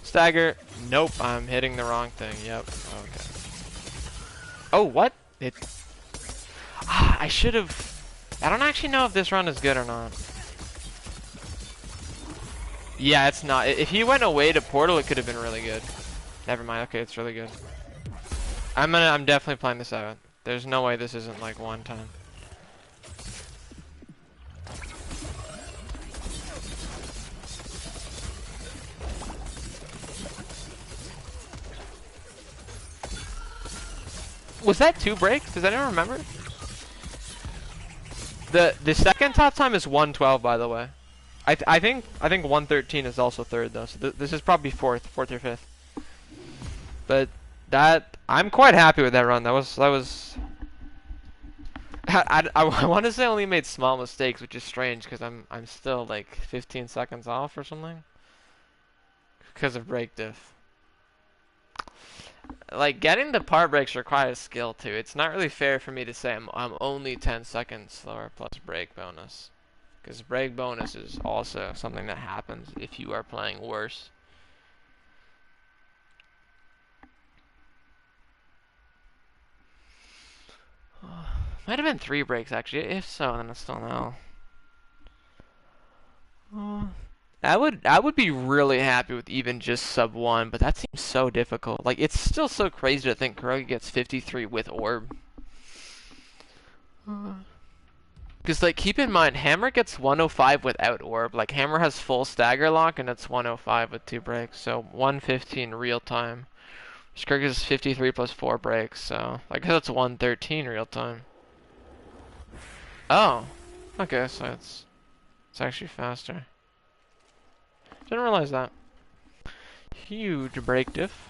Stagger. Nope, I'm hitting the wrong thing. Yep. Okay. Oh, what? I should have... I don't actually know if this run is good or not. Yeah, it's not. If he went away to Portal, it could have been really good. Never mind. Okay, it's really good. I'm definitely playing this out. There's no way this isn't like one time. Was that 2 breaks? Does anyone remember? The second top time is 112, by the way. I think 113 is also third though. So this is probably fourth or fifth. But that I'm quite happy with that run. That was I want to say I only made small mistakes, which is strange because I'm still like 15 seconds off or something because of break diff. Like getting the part breaks requires skill too. It's not really fair for me to say I'm only 10 seconds slower plus break bonus, because break bonus is also something that happens if you are playing worse. Might have been 3 breaks actually. If so, then I still know. I would be really happy with even just sub 1, but that seems so difficult. Like it's still so crazy to think Kurogi gets 53 with orb. Because like keep in mind, Hammer gets 105 without orb. Like Hammer has full stagger lock and it's 105 with 2 breaks, so 115 real time. Skirk is 53 plus 4 breaks, so I guess it's 113 real time. Oh, okay, so it's actually faster. Didn't realize that. Huge break diff.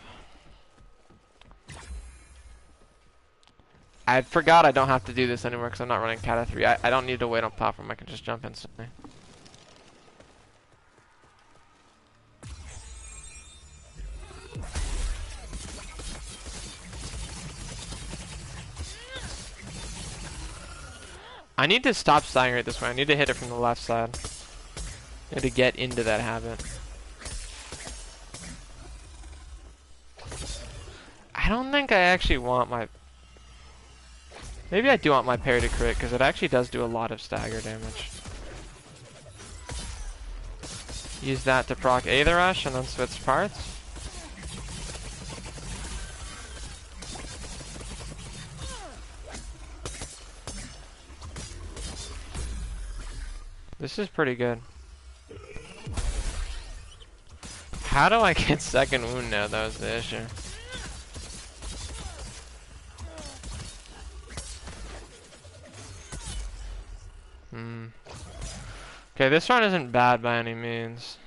I forgot I don't have to do this anymore because I'm not running Kata 3. I don't need to wait on platform, I can just jump instantly. I need to stop staggering it this way. I need to hit it from the left side. I need to get into that habit. I don't think I actually want my... Maybe I do want my parry to crit, because it actually does do a lot of stagger damage. Use that to proc Aether Rush and then switch parts. This is pretty good. How do I get second wound now? That was the issue. Okay, this run isn't bad by any means.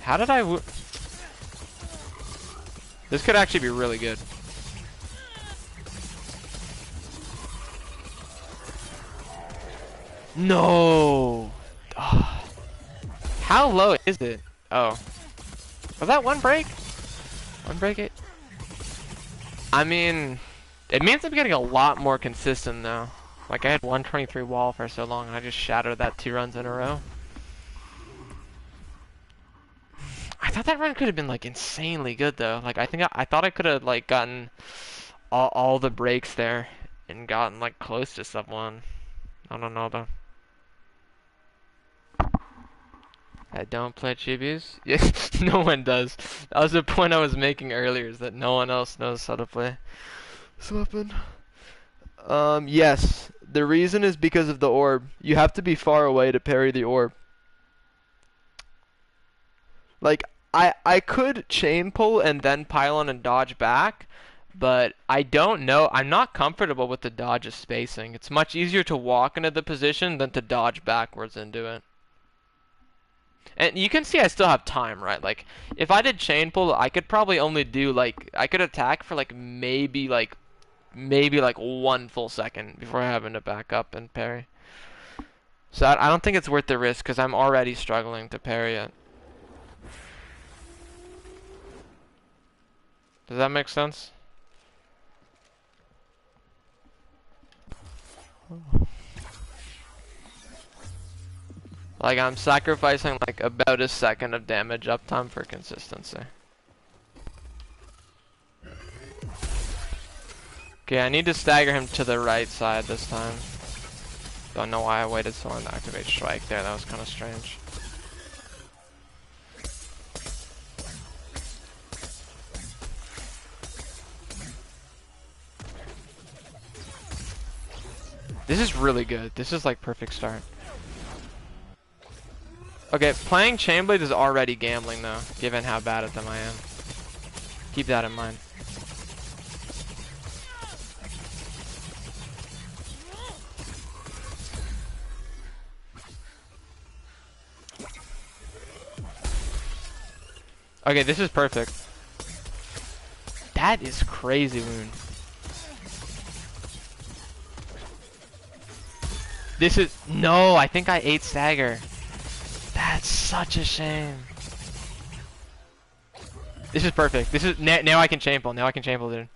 How did I This could actually be really good. No! How low is it? Oh. Was that one break? One break it? I mean, it means I'm getting a lot more consistent now. Like I had 123 wall for so long and I just shattered that 2 runs in a row. I thought that run could have been like insanely good though. Like I thought I could have like gotten all the breaks there and gotten like close to sub 1. I don't know though. I don't play chibis. Yes, no one does. That was the point I was making earlier, is that no one else knows how to play this weapon. Yes. The reason is because of the orb. You have to be far away to parry the orb. Like, I could chain pull and then pylon and dodge back, but I don't know. I'm not comfortable with the dodge spacing. It's much easier to walk into the position than to dodge backwards into it. And you can see I still have time, right? Like, if I did chain pull, I could probably only do, like, I could attack for, like, maybe 1 full second before having to back up and parry. So I don't think it's worth the risk, because I'm already struggling to parry it. Does that make sense? Like, I'm sacrificing like about a second of damage uptime for consistency. Okay, I need to stagger him to the right side this time. Don't know why I waited so long to activate strike there, that was kind of strange. This is really good. This is like perfect start. Okay, playing Chainblades is already gambling though, given how bad at them I am. Keep that in mind. Okay, this is perfect. That is crazy wound. This is... No, I think I ate stagger. That's such a shame. This is perfect. This is... Now I can chainpull. Now I can chainpull, dude.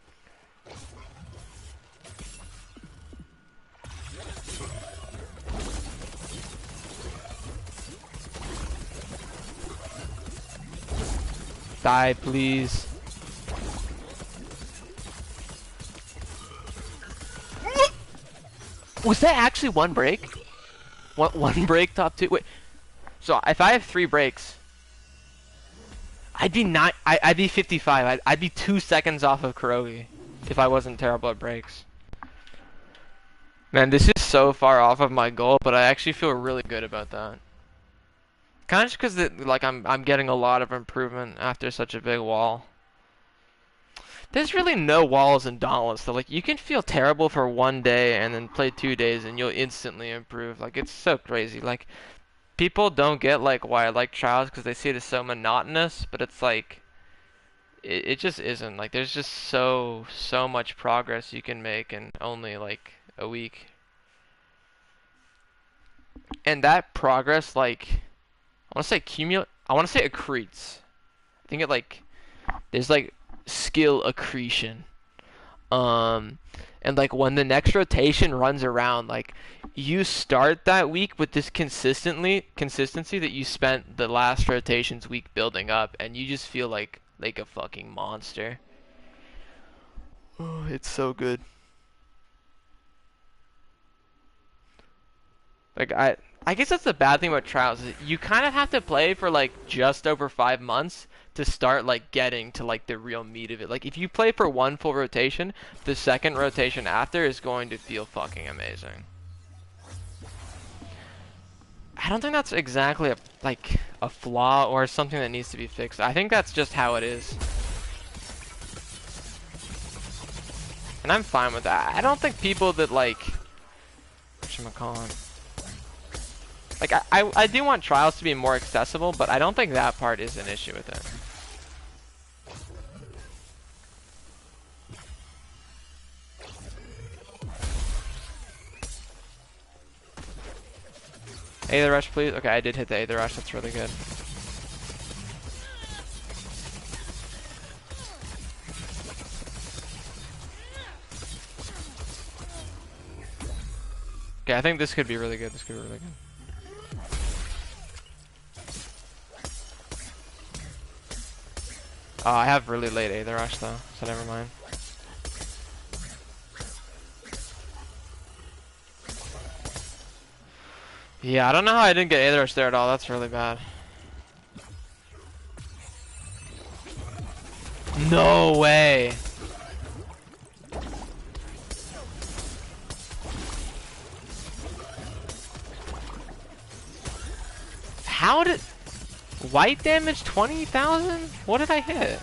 Die, please. Was that actually one break? One break, top two? Wait. So if I have 3 breaks, I'd be I'd be 55. I'd be 2 seconds off of Kurogi if I wasn't terrible at breaks. Man, this is so far off of my goal, but I actually feel really good about that. Kind of just because like I'm getting a lot of improvement after such a big wall. There's really no walls in Dauntless, so like you can feel terrible for 1 day and then play 2 days and you'll instantly improve. Like it's so crazy. Like people don't get like why I like Trials because they see it as so monotonous, but it's like it just isn't. Like there's just so much progress you can make in only like a week. And that progress, like I want to say I want to say accretes. I think it like there's like skill accretion. And like when the next rotation runs around, like you start that week with this consistency that you spent the last rotation's week building up, and you just feel like a fucking monster. Oh, it's so good. Like I guess that's the bad thing about Trials is you kind of have to play for like just over 5 months to start like getting to like the real meat of it. Like if you play for 1 full rotation, the second rotation after is going to feel fucking amazing. I don't think that's exactly a flaw or something that needs to be fixed. I think that's just how it is. And I'm fine with that. I don't think people that like whatchamacallit. Like, I do want Trials to be more accessible, but I don't think that part is an issue with it. Aether Rush, please. Okay, I did hit the Aether Rush. That's really good. Okay, I think this could be really good. This could be really good. Oh, I have really late Aether Rush though, so never mind. Yeah, I don't know how I didn't get Aether Rush there at all. That's really bad. No way! How did... White damage 20,000? What did I hit?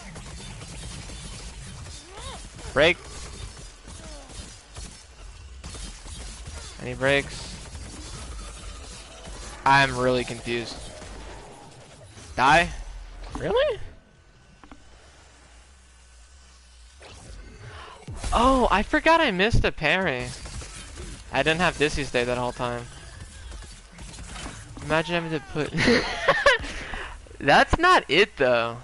Break. Any breaks? I'm really confused. Die? Really? Oh, I forgot I missed a parry. I didn't have Dizzy stay that whole time. Imagine having to put... That's not it though.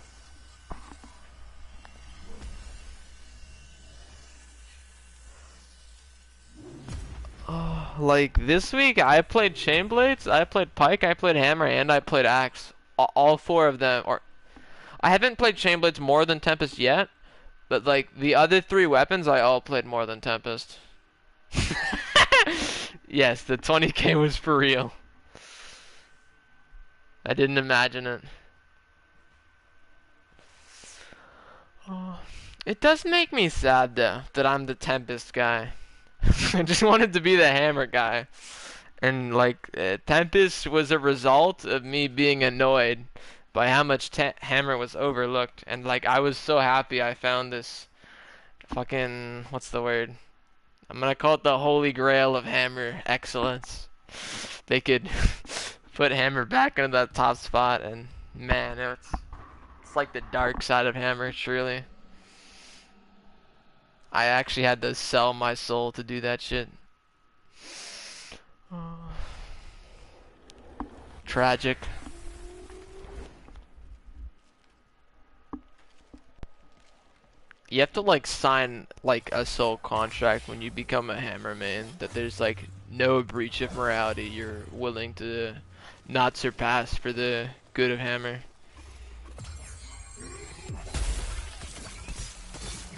Oh, Like this week, I played Chainblades, I played Pike, I played Hammer, and I played Axe. All four of them. Or I haven't played Chainblades more than Tempest yet, but like the other three weapons, I all played more than Tempest. Yes, the 20k was for real. I didn't imagine it. Oh, it does make me sad though that I'm the Tempest guy. I just wanted to be the Hammer guy. And like Tempest was a result of me being annoyed by how much Hammer was overlooked, and like I was so happy I found this fucking, what's the word? I'm gonna call it the holy grail of Hammer excellence. They could put Hammer back into that top spot, and man, it's like the dark side of Hammer, truly. I actually had to sell my soul to do that shit. Tragic. You have to like sign like a soul contract when you become a Hammer main that there's like no breach of morality you're willing to not surpass for the good of Hammer.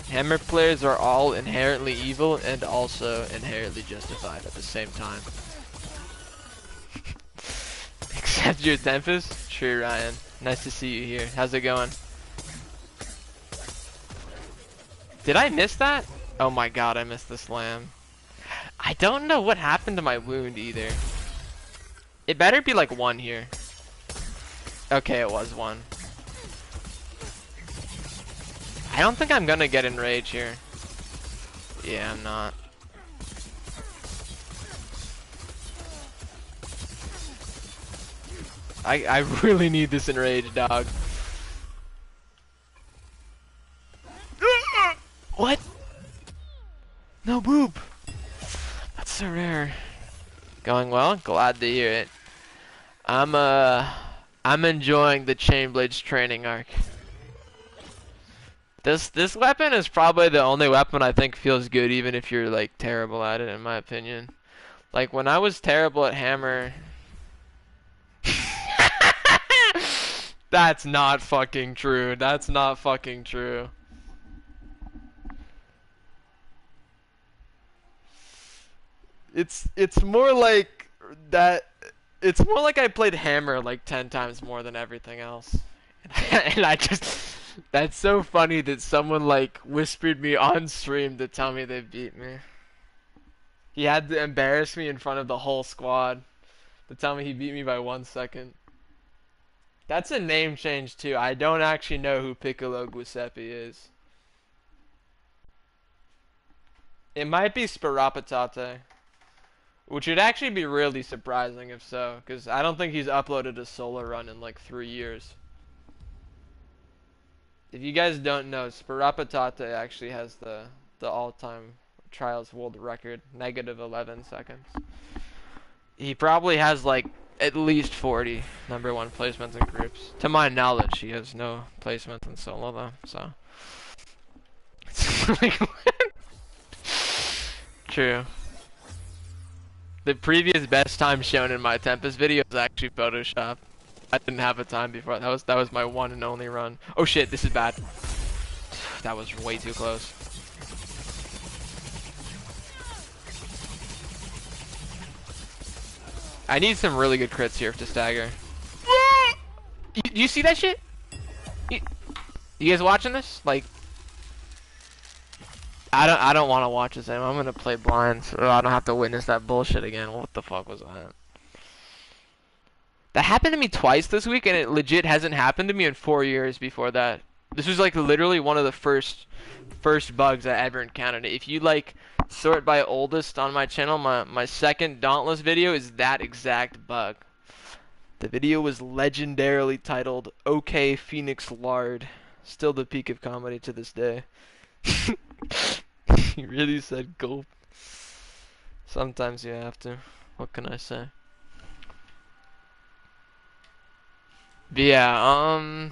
Hammer players are all inherently evil and also inherently justified at the same time. Except your Tempest? True, Ryan. Nice to see you here. How's it going? Did I miss that? Oh my god, I missed the slam. I don't know what happened to my wound either. It better be like 1 here. Okay, it was 1. I don't think I'm gonna get enraged here. Yeah, I'm not. I really need this enrage, dog. What? No boop. That's so rare. Going well? Glad to hear it. I'm enjoying the Chainblades training arc. This weapon is probably the only weapon I think feels good even if you're like terrible at it, in my opinion. Like when I was terrible at Hammer. That's not fucking true. That's not fucking true. It's more like that. It's more like I played Hammer like 10 times more than everything else. And I just, that's so funny that someone like whispered me on stream to tell me they beat me. He had to embarrass me in front of the whole squad to tell me he beat me by 1 second. That's a name change too. I don't actually know who Piccolo Giuseppe is. It might be Sparapatate. Which would actually be really surprising if so, because I don't think he's uploaded a solo run in like 3 years. If you guys don't know, Sparapatate actually has the all-time Trials world record, -11 seconds. He probably has like at least 40 #1 placements in groups. To my knowledge, he has no placements in solo though, so. True. The previous best time shown in my Tempest video was actually Photoshop. I didn't have a time before. That was my one and only run. Oh shit, this is bad. That was way too close. I need some really good crits here to stagger. You see that shit? You guys watching this? Like, I don't want to watch this anymore. I'm gonna play blind so I don't have to witness that bullshit again. What the fuck was that? That happened to me twice this week, and it legit hasn't happened to me in 4 years before that. This was like literally one of the first bugs I ever encountered. If you like sort by oldest on my channel, my second Dauntless video is that exact bug. The video was legendarily titled "Okay Phoenix Lard." Still the peak of comedy to this day. He really said gulp. Sometimes you have to. What can I say? But yeah,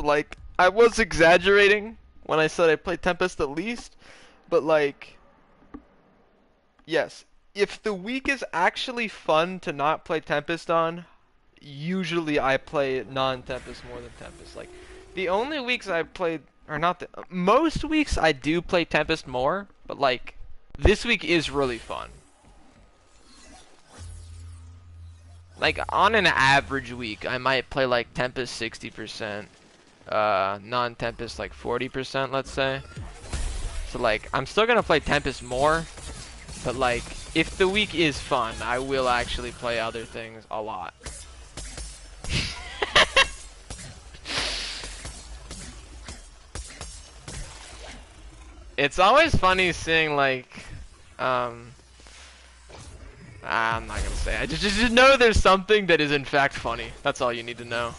So like, I was exaggerating when I said I play Tempest the least, but like, yes, if the week is actually fun to not play Tempest on, usually I play non-Tempest more than Tempest. Like, the only weeks I played, or not, most weeks I do play Tempest more, but like, this week is really fun. Like, on an average week, I might play like Tempest 60%, non-Tempest like 40%, let's say. So like, I'm still gonna play Tempest more, but like, if the week is fun, I will actually play other things a lot. It's always funny seeing like, I'm not gonna say. I just know there's something that is in fact funny. That's all you need to know.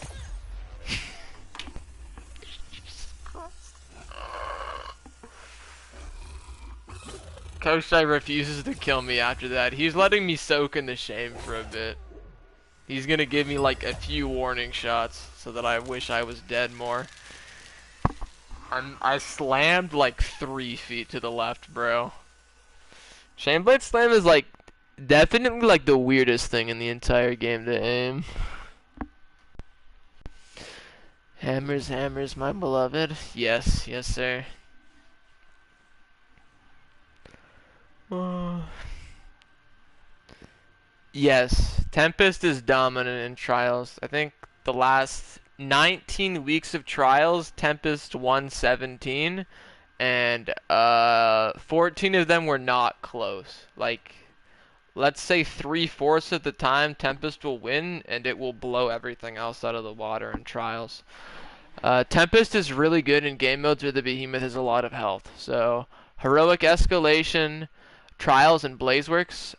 Koshai refuses to kill me after that. He's letting me soak in the shame for a bit. He's gonna give me like a few warning shots so that I wish I was dead more. I slammed like 3 feet to the left, bro. Chainblade slam is like definitely like the weirdest thing in the entire game to aim. Hammers, hammers, my beloved. Yes, yes, sir. Yes, Tempest is dominant in Trials. I think the last 19 weeks of Trials, Tempest won 17, and 14 of them were not close. Like, let's say 3/4 of the time, Tempest will win, and it will blow everything else out of the water in Trials. Tempest is really good in game modes where the behemoth has a lot of health. So, Heroic Escalation, Trials, and Blazeworks.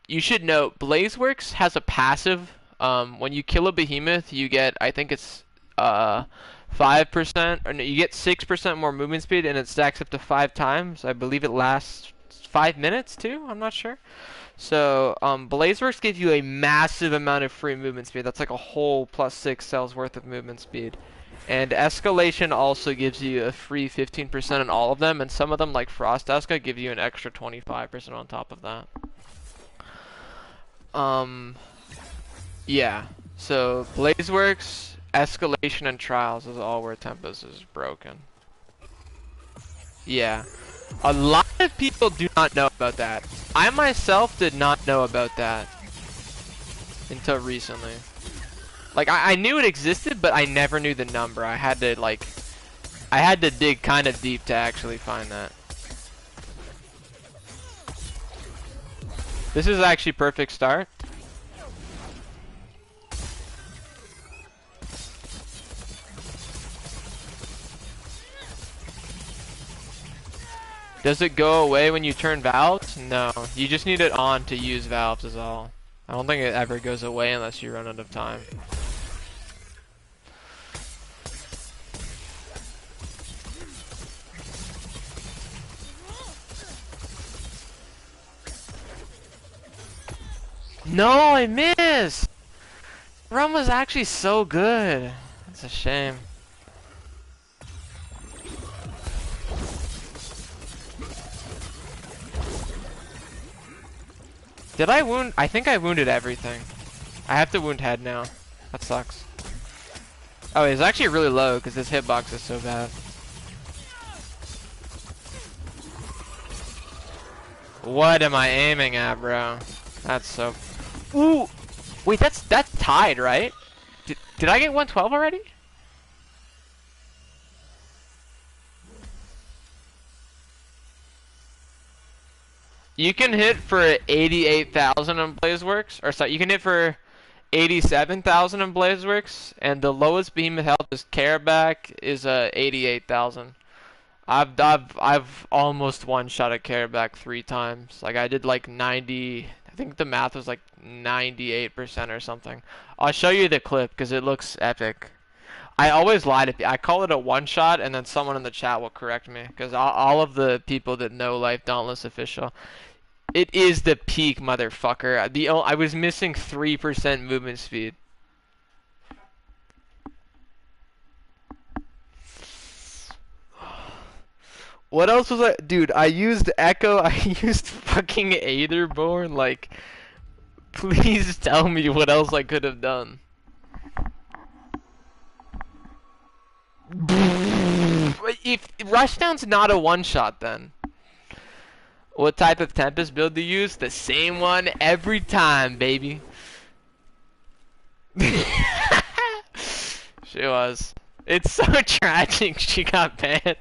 You should note, Blazeworks has a passive. When you kill a behemoth, you get, I think it's 5%, or no, you get 6% more movement speed, and it stacks up to 5 times. I believe it lasts 5 minutes too. I'm not sure. So, Blazeworks gives you a massive amount of free movement speed. That's like a whole +6 cells worth of movement speed. And Escalation also gives you a free 15% on all of them, and some of them, like Frost Esca, give you an extra 25% on top of that. Yeah. So, Blazeworks, Escalation, and Trials is all where Tempest is broken. Yeah. A lot of people do not know about that. I myself did not know about that until recently. Like, I knew it existed, but I never knew the number. I had to dig kind of deep to actually find that. This is actually perfect start. Does it go away when you turn valves? No. You just need it on to use valves is all. I don't think it ever goes away unless you run out of time. No, I missed! Run was actually so good. That's a shame. Did I wound? I think I wounded everything. I have to wound head now. That sucks. Oh, it's actually really low because this hitbox is so bad. What am I aiming at, bro? That's so... Ooh! Wait, that's tied, right? Did I get 112 already? You can hit for 88,000 on Blazeworks, or sorry, you can hit for 87,000 on Blazeworks, and the lowest behemoth health is Careback is 88,000. I've almost one-shot a Careback 3 times. Like I did like 90. I think the math was like 98% or something. I'll show you the clip because it looks epic. I always lie to people. I call it a one-shot, and then someone in the chat will correct me because all of the people that know Life Dauntless official. It is the peak, motherfucker. I was missing 3% movement speed. What else was I? Dude, I used Echo. I used fucking Aetherborn. Like, please tell me what else I could have done. If Rushdown's not a one-shot, then what type of Tempest build do you use? The same one every time, baby. She was. It's so tragic she got banned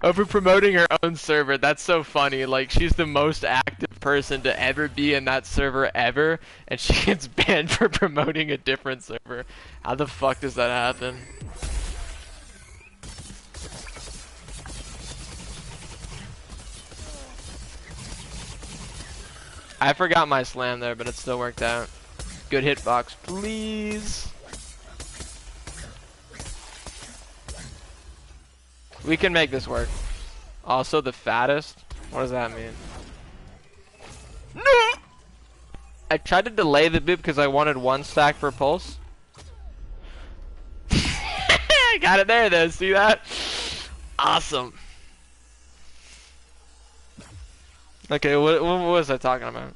over promoting her own server. That's so funny. Like, she's the most active person to ever be in that server ever, and she gets banned for promoting a different server. How the fuck does that happen? I forgot my slam there, but it still worked out. Good hitbox, please. We can make this work. Also the fattest? What does that mean? No! I tried to delay the boop because I wanted one stack per pulse. I got it there though, see that? Awesome. Okay, what was I talking about?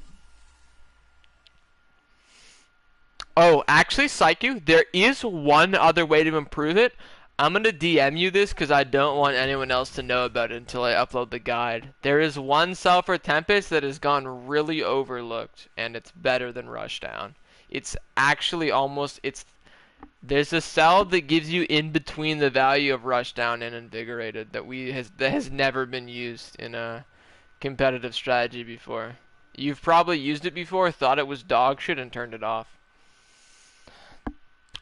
Oh, actually, Psyche, there is one other way to improve it. I'm gonna DM you this because I don't want anyone else to know about it until I upload the guide. There is one cell for Tempest that has gone really overlooked, and it's better than Rushdown. It's actually almost, there's a cell that gives you in between the value of Rushdown and Invigorated that has never been used in a competitive strategy before. You've probably used it before, thought it was dog shit, and turned it off.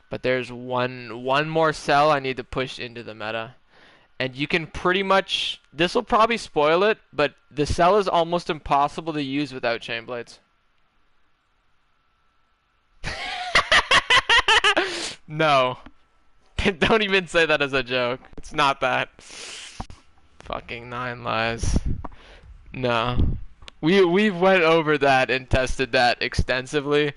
But there's one more cell I need to push into the meta. And you can pretty much, this will probably spoil it, but the cell is almost impossible to use without Chainblades. No. Don't even say that as a joke. It's not that. Fucking 9 lies. No. We've went over that and tested that extensively.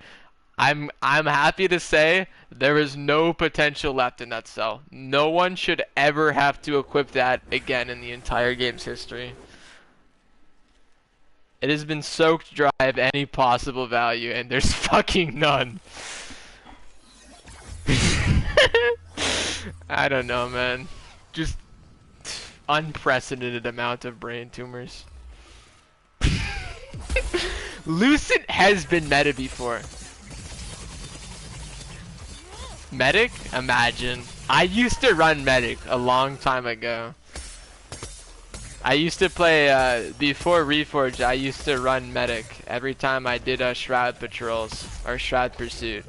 I'm happy to say there is no potential left in that cell. No one should ever have to equip that again in the entire game's history. It has been soaked dry of any possible value, and there's fucking none. I don't know, man. Just unprecedented amount of brain tumors. Lucent has been meta before. Medic? Imagine. I used to run Medic a long time ago. I used to play, before Reforged, I used to run Medic every time I did Shroud Patrols, or Shroud Pursuit.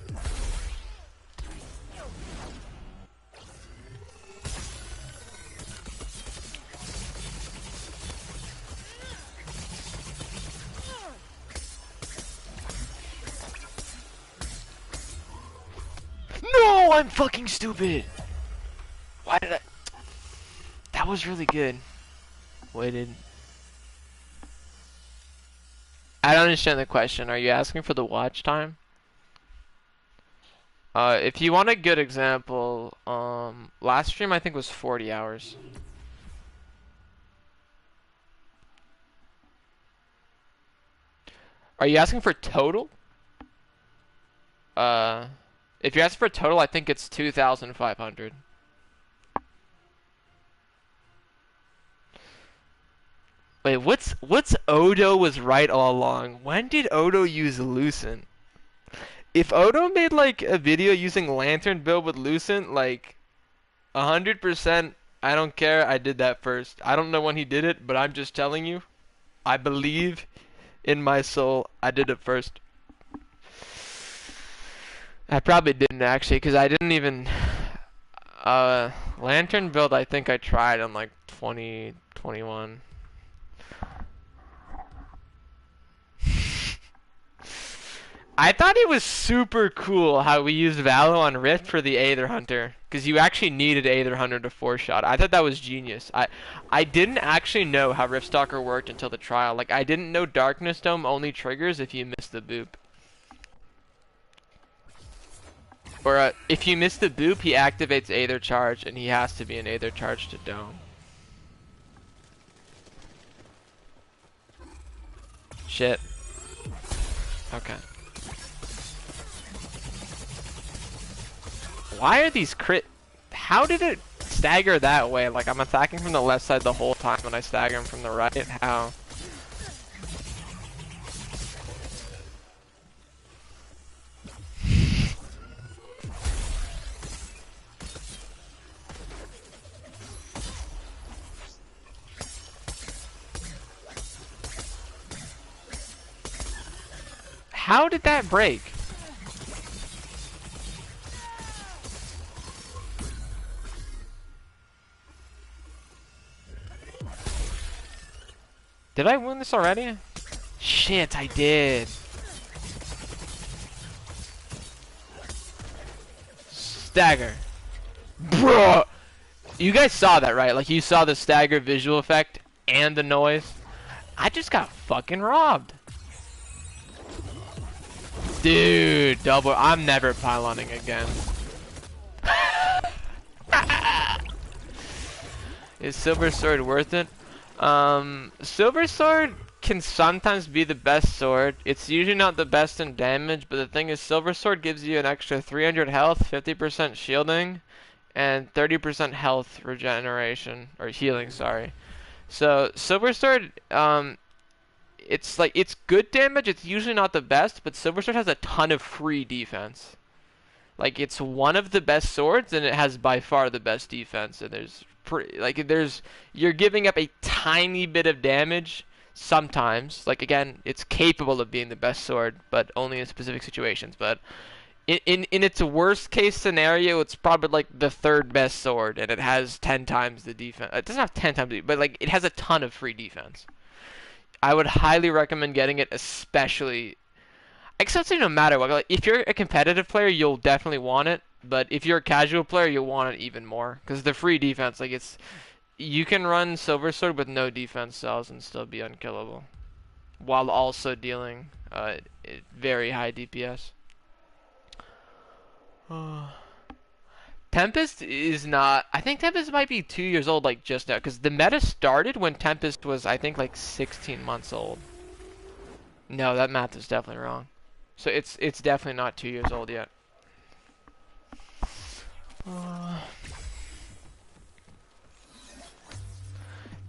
No, I'm fucking stupid. Why did I? That was really good. Waited. I don't understand the question. Are you asking for the watch time? If you want a good example, last stream I think was 40 hours. Are you asking for total? If you're asking for total, I think it's 2,500. Wait, what's Odo was right all along? When did Odo use Lucent? If Odo made like a video using Lantern build with Lucent, like 100%, I don't care, I did that first. I don't know when he did it, but I'm just telling you, I believe in my soul, I did it first. I probably didn't actually, because I didn't even, Lantern build I think I tried on like 2021. I thought it was super cool how we used Valo on Rift for the Aether Hunter, because you actually needed Aether Hunter to 4-shot. I thought that was genius. I didn't actually know how Riftstalker worked until the trial. Like, I didn't know Darkness Dome only triggers if you miss the boop. Or if you miss the boop, he activates Aether Charge, and he has to be an Aether Charge to Dome. Shit. Okay. Why are these crit... How did it stagger that way? Like, I'm attacking from the left side the whole time when I stagger him from the right. How? How did that break? Did I win this already? Shit, I did. Stagger. Bro! You guys saw that, right? Like, you saw the stagger visual effect and the noise. I just got fucking robbed. Dude, double. I'm never pyloning again. Is Silver Sword worth it? Silver Sword can sometimes be the best sword. It's usually not the best in damage, but the thing is, Silver Sword gives you an extra 300 health, 50% shielding, and 30% health regeneration, or healing, sorry. So, Silver Sword, it's like, it's good damage, it's usually not the best, but Silver Sword has a ton of free defense. Like, it's one of the best swords, and it has by far the best defense, and you're giving up a tiny bit of damage sometimes. Like, again, it's capable of being the best sword, but only in specific situations. But in its worst case scenario, it's probably like the third best sword, and it has 10 times the defense. It doesn't have 10 times, but like, it has a ton of free defense. I would highly recommend getting it, especially... I guess I'd say no matter what. Like, if you're a competitive player, you'll definitely want it. But if you're a casual player, you'll want it even more. Because the free defense, like, it's... You can run Silver Sword with no defense cells and still be unkillable. While also dealing very high DPS. Tempest is not... I think Tempest might be 2 years old, like, just now. Because the meta started when Tempest was, I think, like, 16 months old. No, that math is definitely wrong. So it's definitely not 2 years old yet.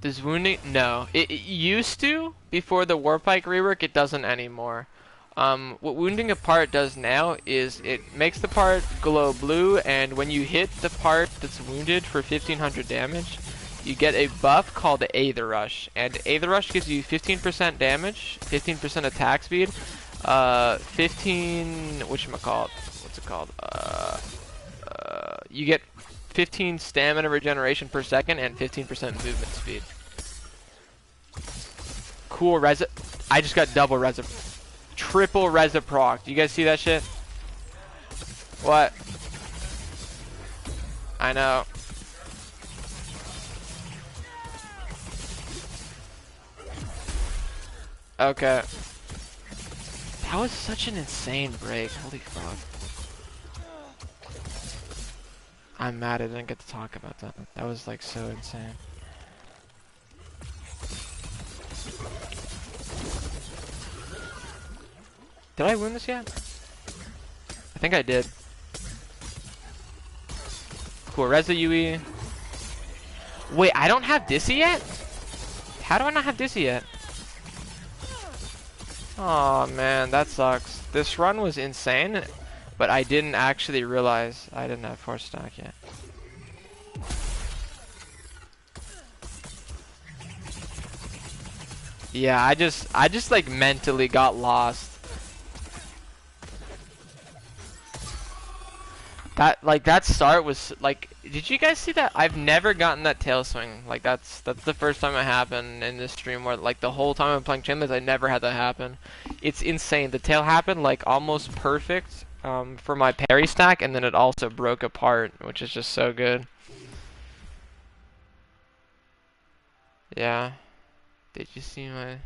Does wounding... No. It used to, before the Warpike rework, it doesn't anymore. What wounding a part does now is it makes the part glow blue, and when you hit the part that's wounded for 1500 damage, you get a buff called the Aether Rush. And Aether Rush gives you 15% damage, 15% attack speed, 15... whatchamacallit? What's it called? You get 15 stamina regeneration per second and 15% movement speed. Cool resi... I just got double resi... Triple reciproc. Do you guys see that shit? What? I know. Okay. That was such an insane break. Holy fuck. I'm mad I didn't get to talk about that. That was like so insane. Did I win this yet? I think I did. Cool, Reza UE. Wait, I don't have Dissy yet? How do I not have Dissy yet? Oh man, that sucks. This run was insane, but I didn't actually realize I didn't have 4 stack yet. Yeah, I just like mentally got lost. That start was like, did you guys see that? I've never gotten that tail swing. Like that's the first time it happened in this stream, where like the whole time I'm playing Chainblades, I never had that happen. It's insane. The tail happened like almost perfect for my parry stack, and then it also broke apart, which is just so good. Yeah. Did you see my...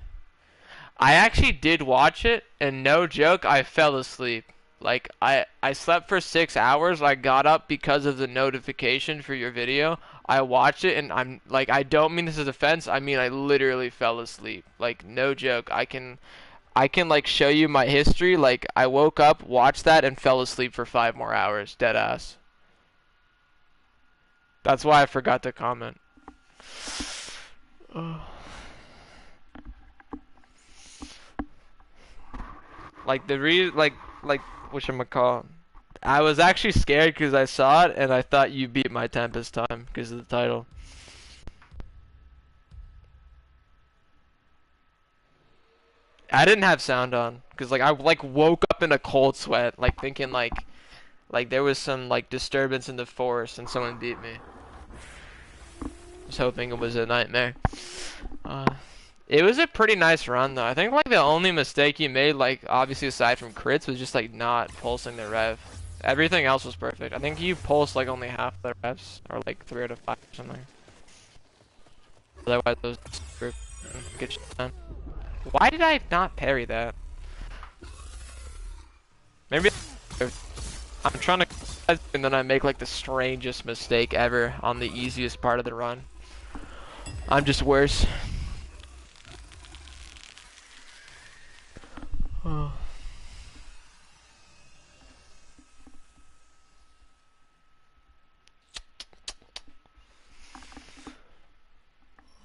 I actually did watch it, and no joke, I fell asleep. Like, I slept for 6 hours, I got up because of the notification for your video. I watched it, and I'm, like, I don't mean this as offense, I mean I literally fell asleep. Like, no joke, I can like show you my history. Like I woke up, watched that, and fell asleep for 5 more hours. Dead ass. That's why I forgot to comment. Like whatchamacallit. I was actually scared because I saw it and I thought you beat my Tempest time because of the title. I didn't have sound on because like I like woke up in a cold sweat, like thinking like there was some like disturbance in the forest and someone beat me. Was hoping it was a nightmare. It was a pretty nice run though. I think like the only mistake you made, like obviously aside from crits, was just like not pulsing the rev. Everything else was perfect. I think you pulsed like only half the revs, or like 3 out of 5 or something. Otherwise, those get shit done. Why did I not parry that? Maybe I'm trying to, and then I make like the strangest mistake ever on the easiest part of the run. I'm just worse. Oh.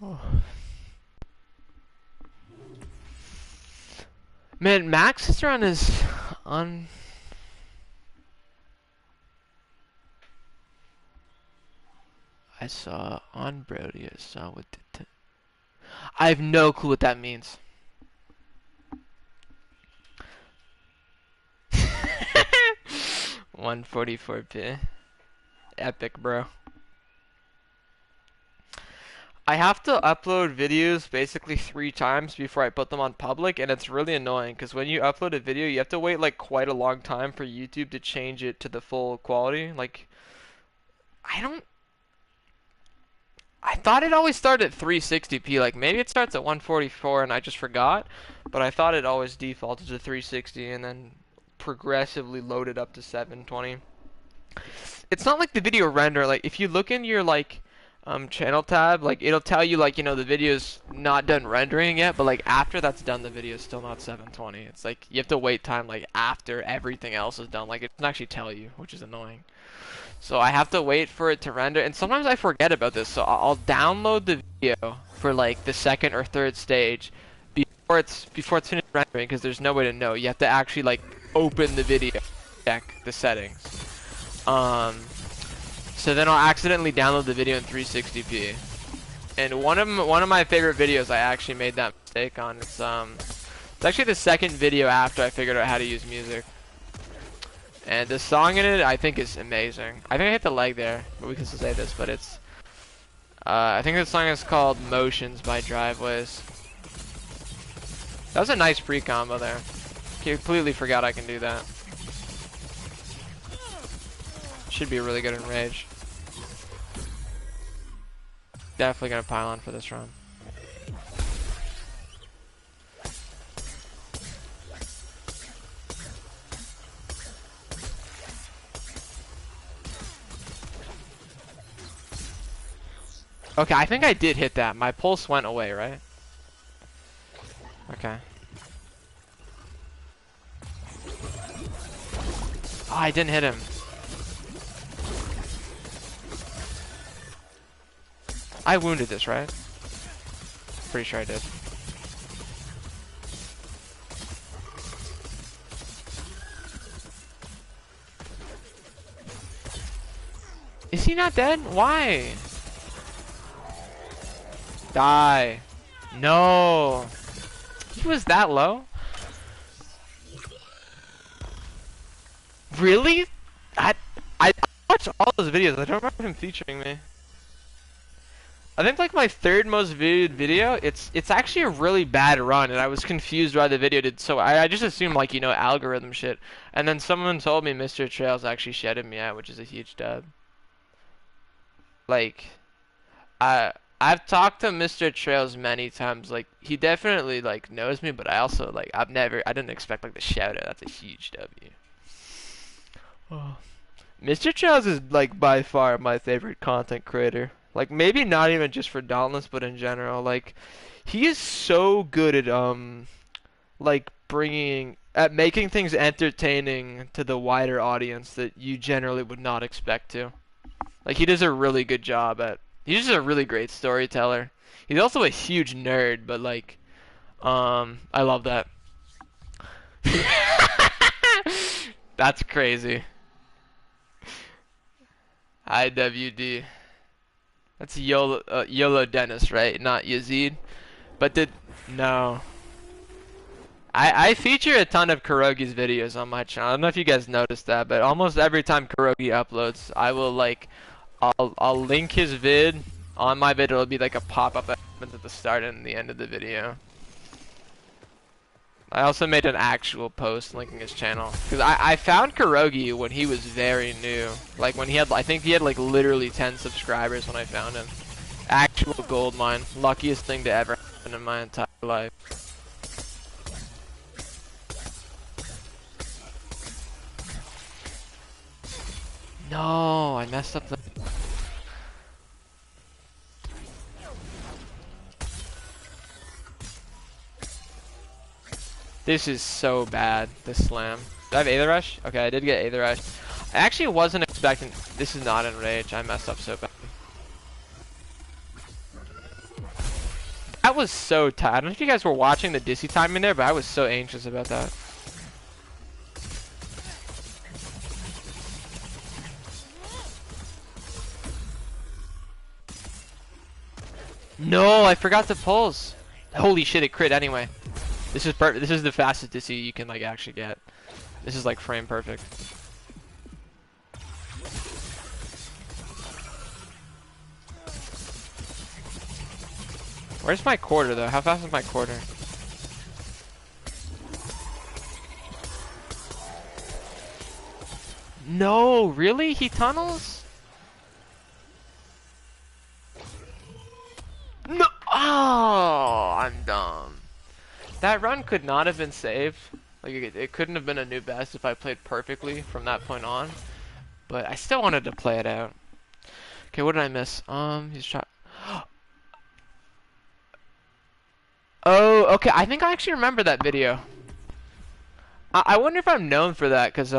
Oh. Man, Max's run is on. I saw on Brody. I saw what the. I have no clue what that means. 144p. Epic, bro. I have to upload videos basically 3 times before I put them on public, and it's really annoying because when you upload a video, you have to wait like quite a long time for YouTube to change it to the full quality. Like, I thought it always started at 360p. Like, maybe it starts at 144 and I just forgot, but I thought it always defaulted to 360 and then progressively loaded up to 720. It's not like the video render. Like, if you look in your like channel tab, like it'll tell you like, you know, the video's not done rendering yet, but like after that's done, the video's still not 720. It's like you have to wait time like after everything else is done. Like it doesn't actually tell you, which is annoying. So I have to wait for it to render, and sometimes I forget about this. So I'll download the video for like the 2nd or 3rd stage before it's finished rendering, because there's no way to know. You have to actually like open the video, check the settings. So then I'll accidentally download the video in 360p. And one of my favorite videos, I actually made that mistake on. It's actually the 2nd video after I figured out how to use music. And the song in it, I think, is amazing. I think I hit the leg there, but we can still say this. But it's, I think the song is called "Motions" by Driveways. That was a nice pre-combo there. Completely forgot I can do that. Should be really good in Rage. Definitely gonna pile on for this run. Okay, I think I did hit that. My pulse went away, right? Okay. Oh, I didn't hit him. I wounded this, right? Pretty sure I did. Is he not dead? Why? Die. No. He was that low? Really? I watched all those videos. I don't remember him featuring me. I think like my 3rd most viewed video, it's actually a really bad run, and I was confused why the video did so. I just assumed like, you know, algorithm shit. And then someone told me Mr. Trails actually shouted me out, which is a huge dub. Like, I've talked to Mr. Trails many times. Like, he definitely like knows me, but I also like I didn't expect like the shout out. That's a huge W. Oh. Mr. Trails is like by far my favorite content creator. Like, maybe not even just for Dauntless, but in general. Like, he is so good at like making things entertaining to the wider audience that you generally would not expect to. Like, he does a really good job at. He's just a really great storyteller. He's also a huge nerd, but like, I love that. That's crazy. IWD. That's YOLO Dennis, right? Not Yazid. But no. I feature a ton of Kurogi's videos on my channel. I don't know if you guys noticed that, but almost every time Kurogi uploads, I will like, I'll link his vid on my vid. It'll be like a pop-up at the start and the end of the video. I also made an actual post linking his channel because I found Kurogi when he was very new. Like when he had, I think he had like literally 10 subscribers when I found him. Actual gold mine, luckiest thing to ever happen in my entire life. No, I messed up the. This is so bad, this slam. Did I have Aether Rush? Okay, I did get Aether Rush. I actually wasn't expecting. This is not Enrage. I messed up so bad. That was so tight. I don't know if you guys were watching the Dizzy timing there, but I was so anxious about that. No, I forgot the pulls. Holy shit, it crit anyway. This is perfect. This is the fastest Dizzy you can like actually get. This is like frame perfect. Where's my quarter though? How fast is my quarter? No, really? He tunnels? No! Oh, I'm dumb. That run could not have been saved. Like, it couldn't have been a new best if I played perfectly from that point on. But I still wanted to play it out. Okay, what did I miss? He's trying. Oh, okay. I think I actually remember that video. I wonder if I'm known for that, because,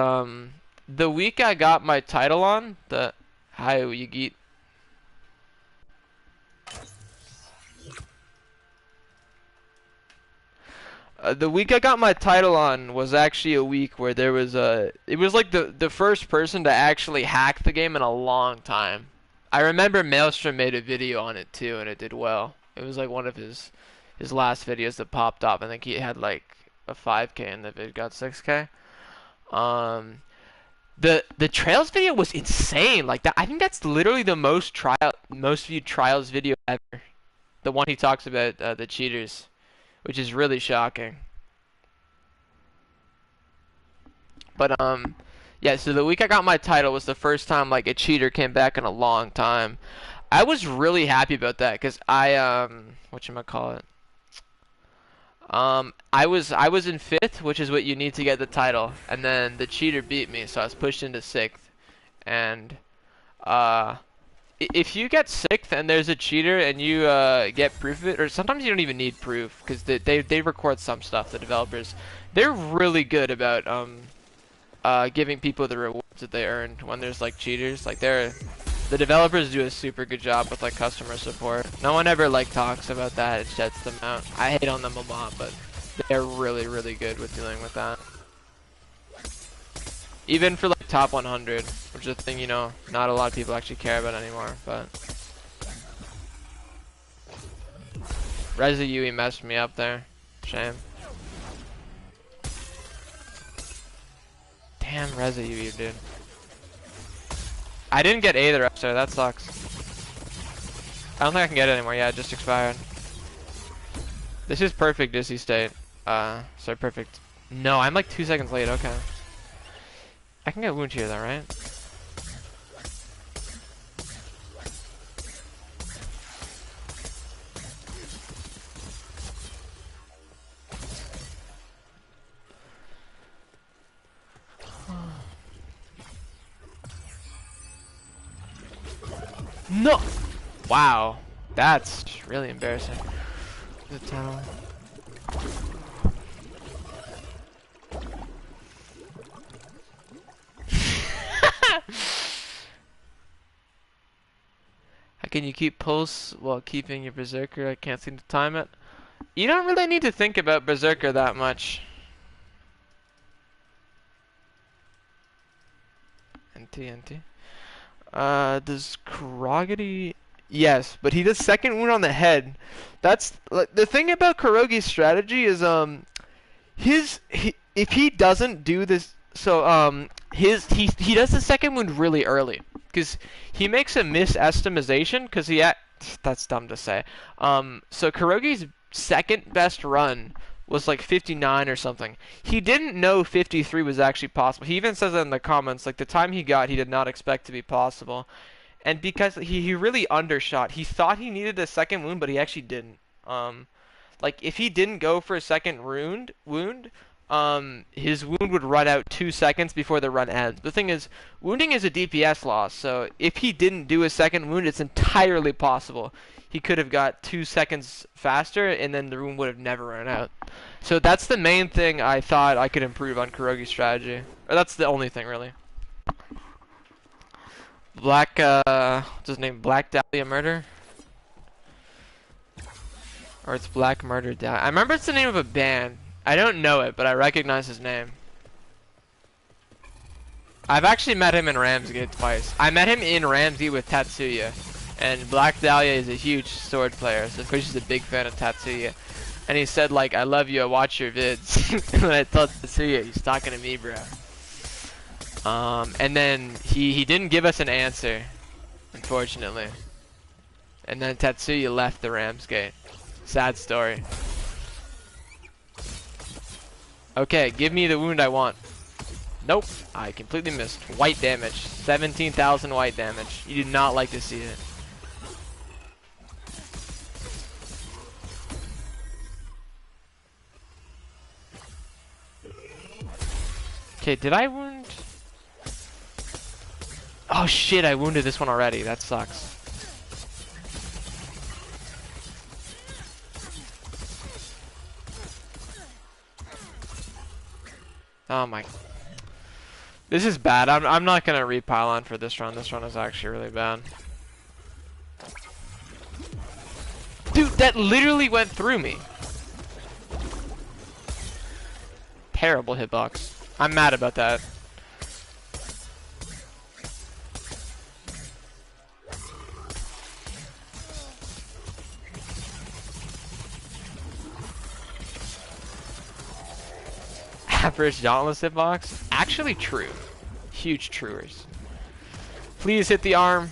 the week I got my title on, the Hi Yigit. The week I got my title on was actually a week where there was it was like the first person to actually hack the game in a long time. I remember Maelstrom made a video on it too, and it did well. It was like one of his last videos that popped up. I think he had like a 5K and the vid got 6K. The Trails video was insane. Like that, I think that's literally the most viewed Trials video ever. The one he talks about the cheaters, which is really shocking. But yeah, so the week I got my title was the first time like a cheater came back in a long time. I was really happy about that because I whatchamacallit? I was in 5th, which is what you need to get the title, and then the cheater beat me, so I was pushed into 6th. And if you get 6th and there's a cheater and you get proof of it, or sometimes you don't even need proof because they record some stuff. The developers, they're really good about giving people the rewards that they earned when there's like cheaters. Like the developers do a super good job with like customer support. No one ever like talks about that. It shuts them out. I hate on them a lot, but they're really, really good with dealing with that. Even for like top 100, which is a thing, you know, not a lot of people actually care about anymore, but Reza Yui messed me up there. Shame. Damn Reza Yui, dude. I didn't get Aether Rush there, that sucks. I don't think I can get it anymore. Yeah, it just expired. This is perfect Dizzy state. Sorry, perfect. No, I'm like 2 seconds late, okay. I can get wound here though, right? No! Wow. That's really embarrassing. The tunnel. Can you keep pulse while keeping your berserker? I can't seem to time it. You don't really need to think about berserker that much. NT. Does Kurogity? Yes, but he does second wound on the head. That's like, the thing about Kurogi's strategy is if he doesn't do this, so he does the second wound really early because he makes a misestimation because that's dumb to say. So Kurogi's second best run was like 59 or something. He didn't know 53 was actually possible. He even says that in the comments, like the time he got, he did not expect to be possible. And because he really undershot, he thought he needed a second wound, but he actually didn't. Like if he didn't go for a second wound, his wound would run out 2 seconds before the run ends. The thing is, wounding is a DPS loss, so if he didn't do a second wound, it's entirely possible he could have got 2 seconds faster, and then the wound would have never run out. So that's the main thing I thought I could improve on Kurogi's strategy. Or that's the only thing, really. What's his name? Black Dahlia Murder? Or it's Black Murder Dahlia. I remember it's the name of a band. I don't know it, but I recognize his name. I've actually met him in Ramsgate twice. I met him in Ramsgate with Tatsuya. And Black Dahlia is a huge sword player, so of course he's a big fan of Tatsuya. And he said like, I love you, I watch your vids. And I told Tatsuya, he's talking to me, bro. And then he didn't give us an answer, unfortunately. And then Tatsuya left the Ramsgate. Sad story. Okay, give me the wound I want. Nope, I completely missed. White damage, 17,000 white damage. You do not like to see it. Okay, did I wound? Oh shit, I wounded this one already. That sucks. Oh my. This is bad. I'm not gonna repile on for this run. This run is actually really bad. Dude, that literally went through me. Terrible hitbox. I'm mad about that. Average Dauntless hitbox? Actually true. Huge truers. Please hit the arm.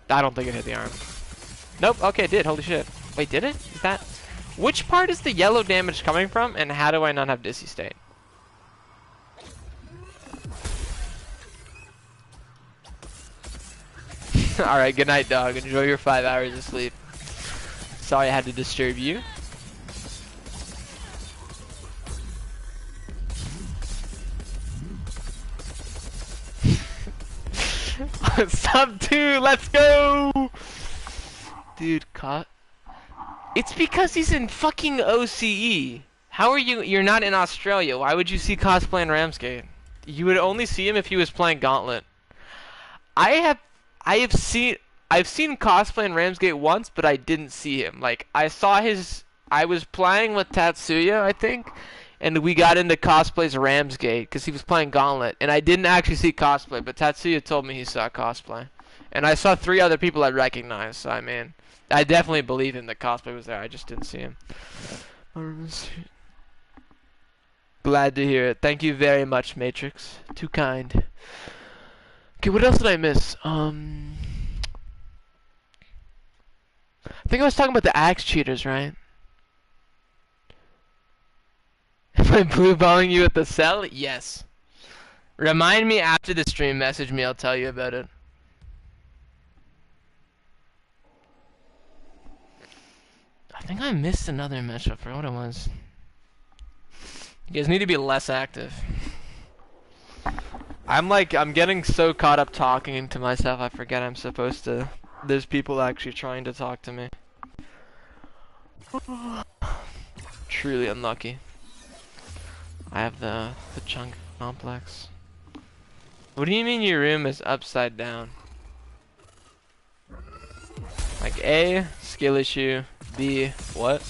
I don't think it hit the arm. Nope, okay, it did. Holy shit. Wait, did it? Is that... Which part is the yellow damage coming from, and how do I not have Dizzy State? Alright, good night, dog. Enjoy your 5 hours of sleep. Sorry I had to disturb you. Sub 2, let's go! Dude, it's because he's in fucking OCE. How are you? You're not in Australia. Why would you see cosplay in Ramsgate? You would only see him if he was playing Gauntlet. I've seen cosplay in Ramsgate once, but I didn't see him. Like I was playing with Tatsuya, I think, and we got into cosplay's Ramsgate because he was playing Gauntlet, and I didn't actually see cosplay, but Tatsuya told me he saw cosplay, and I saw 3 other people I recognized. So I mean, I definitely believe him that cosplay was there. I just didn't see him. Glad to hear it. Thank you very much, Matrix. Too kind. Okay, what else did I miss? I think I was talking about the axe cheaters, right? Am I blue balling you at the cell? Yes. Remind me after the stream, message me, I'll tell you about it. I think I missed another matchup for what it was. You guys need to be less active. I'm getting so caught up talking to myself, I forget I'm supposed to. There's people actually trying to talk to me. Truly unlucky. I have the chunk complex. What do you mean your room is upside down? Like A, skill issue, B, what?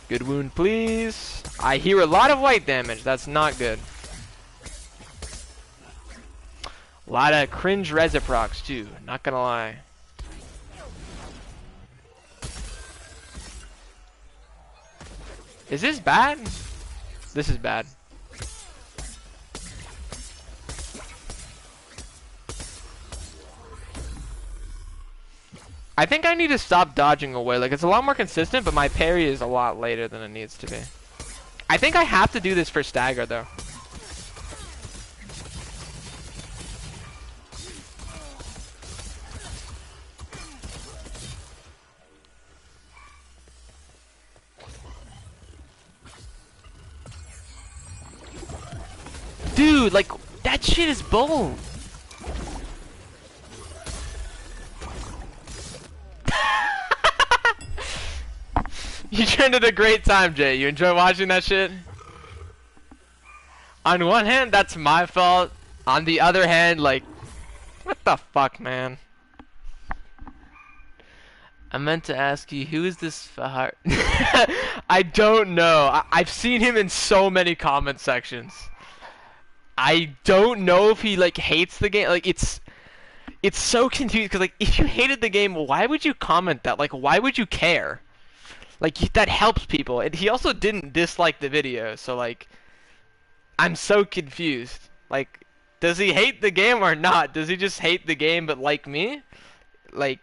Good wound, please. I hear a lot of white damage. That's not good. A lot of cringe reciprocs too. Not gonna lie. Is this bad? This is bad. I think I need to stop dodging away. Like, it's a lot more consistent, but my parry is a lot later than it needs to be. I think I have to do this for stagger, though. Dude, like, that shit is bull. You turned it a great time, Jay. You enjoy watching that shit? On one hand, that's my fault. On the other hand, like, what the fuck, man? I meant to ask you, who is this Fahar? I don't know. I've seen him in so many comment sections. I don't know if he, like, hates the game. Like, it's so confusing, because, like, if you hated the game, why would you comment that? Like, why would you care? Like, that helps people. And he also didn't dislike the video, so, like, I'm so confused. Like, does he hate the game or not? Does he just hate the game but like me? Like,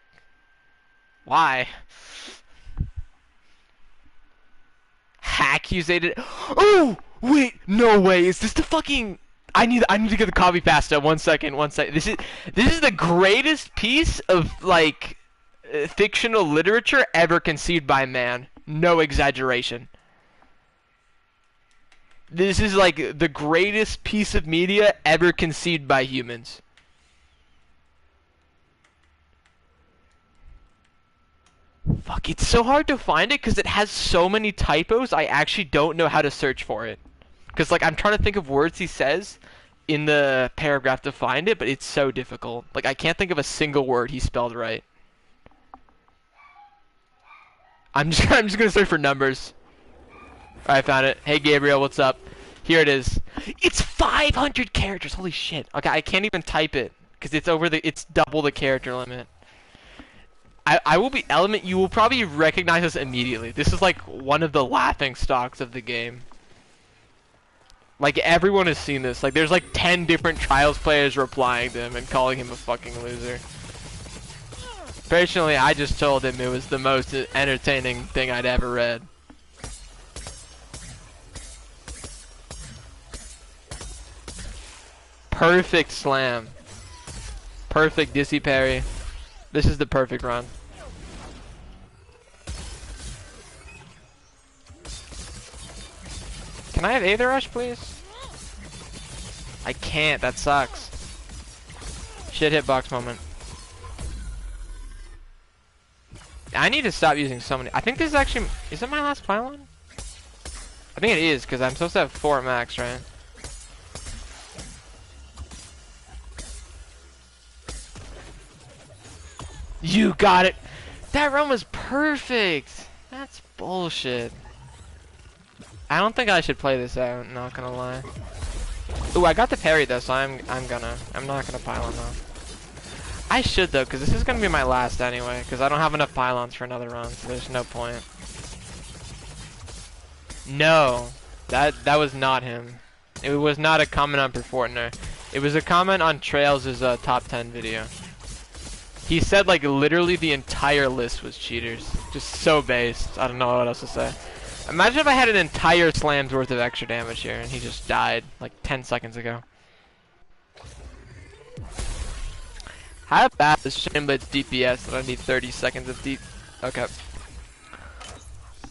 why? Accusated. Oh! Wait, no way. Is this the fucking... I need to get the copy pasta. One second. This is the greatest piece of, like, fictional literature ever conceived by man. No exaggeration. This is like the greatest piece of media ever conceived by humans. Fuck, it's so hard to find it because it has so many typos. I actually don't know how to search for it. Because, like, I'm trying to think of words he says in the paragraph to find it, but it's so difficult. Like, I can't think of a single word he spelled right. I'm just gonna search for numbers. Alright, I found it. Hey Gabriel, what's up? Here it is. It's 500 characters. Holy shit. Okay, I can't even type it because it's double the character limit. I will be Element. You will probably recognize us immediately. This is like one of the laughing stocks of the game. Like, everyone has seen this. Like, there's like 10 different Trials players replying to him and calling him a fucking loser. Personally, I just told him it was the most entertaining thing I'd ever read. Perfect slam. Perfect dizzy parry. This is the perfect run. Can I have Aether Rush, please? I can't. That sucks. Shit hitbox moment. I need to stop using so many. I think this is actually... Is it my last pylon? I think it is, because I'm supposed to have 4 at max, right? You got it! That run was perfect! That's bullshit. I don't think I should play this out, not gonna lie. Ooh, I got the parry though, so I'm not gonna pylon though. I should though, because this is gonna be my last anyway, because I don't have enough pylons for another run, so there's no point. No, that was not him. It was not a comment on Perfortner. It was a comment on Trails' top 10 video. He said like literally the entire list was cheaters. Just so based. I don't know what else to say. Imagine if I had an entire slam's worth of extra damage here and he just died like 10 seconds ago. How bad is Chainblades DPS that I need 30 seconds of deep? Okay.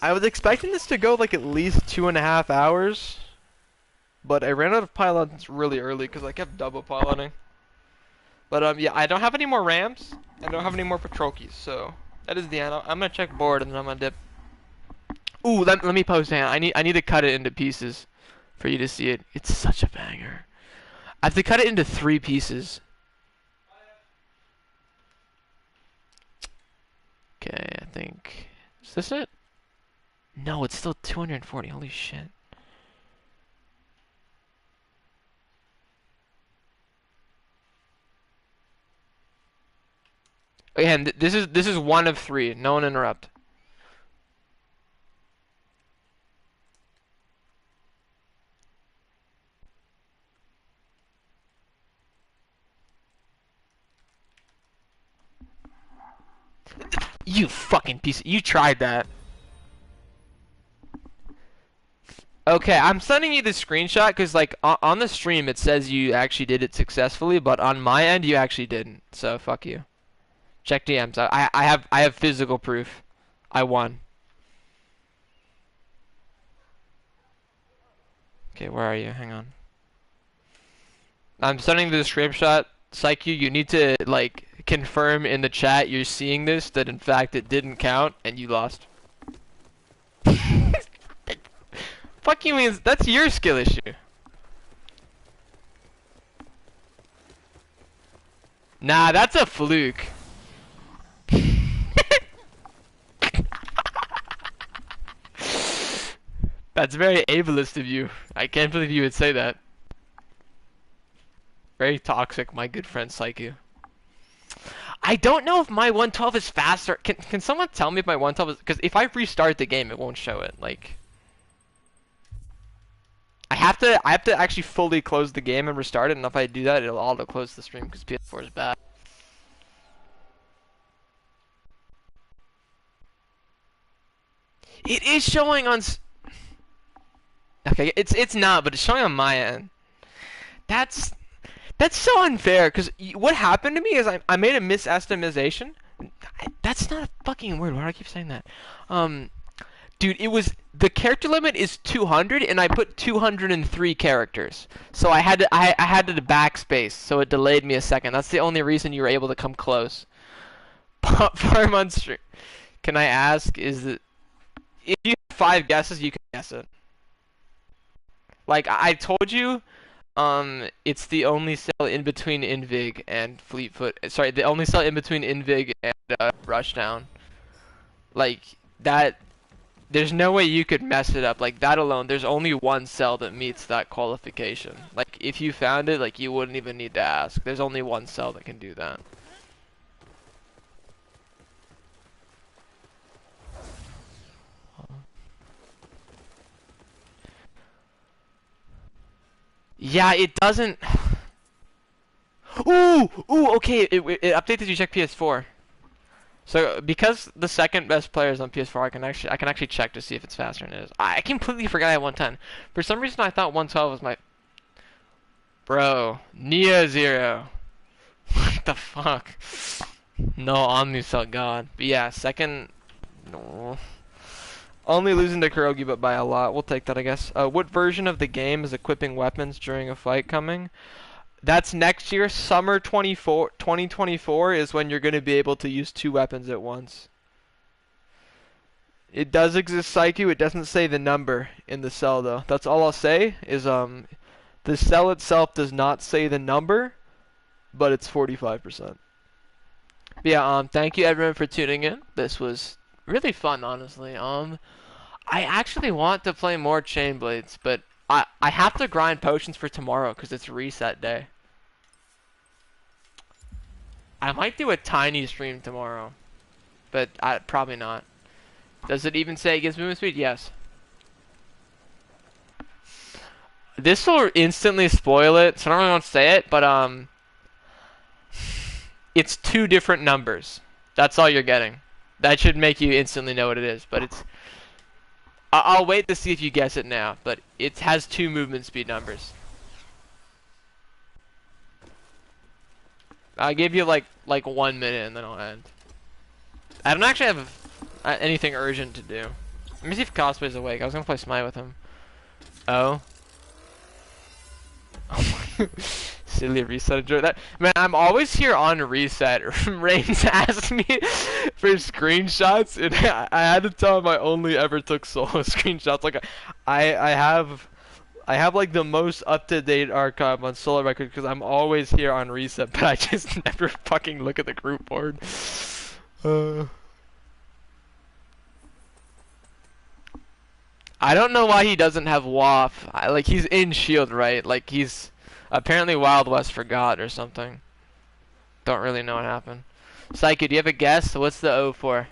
I was expecting this to go like at least 2.5 hours, but I ran out of pylons really early because I kept double pyloning. But yeah, I don't have any more rams. I don't have any more patrol keys, so that is the end. I'm gonna check board and then I'm gonna dip. Ooh, let me post hand. I need to cut it into pieces. for you to see it. It's such a banger. I have to cut it into 3 pieces. Okay, I think... Is this it? No, it's still 240. Holy shit. Again, this is 1 of 3. No one interrupt. You fucking piece of... You tried that. Okay, I'm sending you the screenshot because, like, on the stream it says you actually did it successfully, but on my end you actually didn't. So fuck you. Check DMs. I have physical proof. I won. Okay, where are you? Hang on. I'm sending the screenshot. Psyche, you need to, like, confirm in the chat you're seeing this, that in fact it didn't count and you lost. Fuck you means that's your skill issue. Nah, that's a fluke. That's very ableist of you. I can't believe you would say that. Very toxic, my good friend Psyche. I don't know if my 112 is faster. Can someone tell me if my 112 is... Because if I restart the game, it won't show it. Like... I have to actually fully close the game and restart it, and if I do that, it'll auto close the stream because PS4 is bad. It is showing on... Okay, it's not, but it's showing on my end. That's so unfair, because what happened to me is I made a misestimation. That's not a fucking word. Why do I keep saying that? Dude, it was... The character limit is 200, and I put 203 characters. So I had to backspace, so it delayed me a second. That's the only reason you were able to come close. Farm on stream. Can I ask, is it... If you have 5 guesses, you can guess it. Like, I told you, it's the only cell in between Invig and Fleetfoot. Sorry, the only cell in between Invig and Rushdown. Like, that... There's no way you could mess it up. Like, that alone, there's only 1 cell that meets that qualification. Like, if you found it, like, you wouldn't even need to ask. There's only 1 cell that can do that. Yeah, it doesn't... Ooh! Ooh, okay, it updated you check PS4. So, because the second best player is on PS4, I can actually check to see if it's faster than it is. I completely forgot I had 110. For some reason, I thought 112 was my... Bro, Nia 0. What the fuck? No, Omnicell God. But yeah, second... No. Only losing to Kurogi, but by a lot. We'll take that, I guess. What version of the game is equipping weapons during a fight coming? That's next year. Summer 2024 is when you're going to be able to use 2 weapons at once. It does exist, Psyche. It doesn't say the number in the cell, though. That's all I'll say is the cell itself does not say the number, but it's 45%. But yeah, thank you everyone for tuning in. This was really fun, honestly. I actually want to play more Chainblades, but I have to grind potions for tomorrow because it's reset day. I might do a tiny stream tomorrow, but probably not. Does it even say it gives movement speed? Yes. This will instantly spoil it, so I don't really want to say it, but it's 2 different numbers. That's all you're getting. That should make you instantly know what it is, but it's... I'll wait to see if you guess it now, but it has 2 movement speed numbers. I'll give you like 1 minute and then I'll end. I don't actually have anything urgent to do. Let me see if Cosplay's awake. I was gonna play Smite with him. Oh. Silly reset. Enjoy that. Man, I'm always here on reset. Reigns asked me for screenshots, and I had to tell him I only ever took solo screenshots. Like, I have I have like the most up-to-date archive on solo record because I'm always here on reset, but I just never fucking look at the group board. I don't know why he doesn't have WAF. Like he's in Shield, right? Like he's apparently Wild West forgot or something. Don't really know what happened. Psyche, do you have a guess? What's the O for?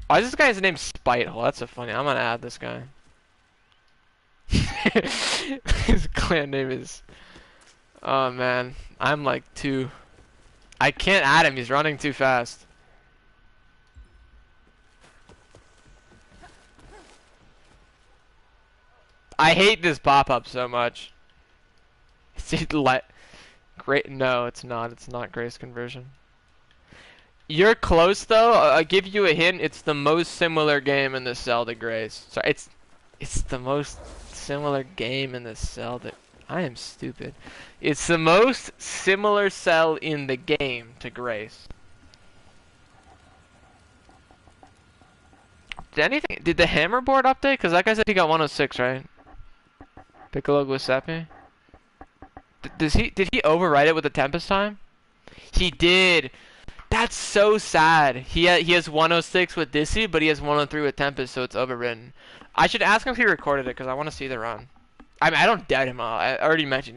Why is this guy's name Spitehole? That's so funny. I'm gonna add this guy. His clan name is... Oh man, I'm like too... I can't add him, he's running too fast. I hate this pop-up so much. Great, no, it's not. It's not Grace conversion. You're close though. I'll give you a hint. It's the most similar game in the cell to Grace. Sorry, it's the most similar game in the cell to... I am stupid. It's the most similar cell in the game to Grace. Did the hammer board update? Because that guy said he got 106, right? Piccolo Giuseppe? Did he overwrite it with the Tempest time? He did. That's so sad. He has 106 with Dissy, but he has 103 with Tempest, so it's overwritten. I should ask him if he recorded it, because I want to see the run. I mean, I don't doubt him. I already mentioned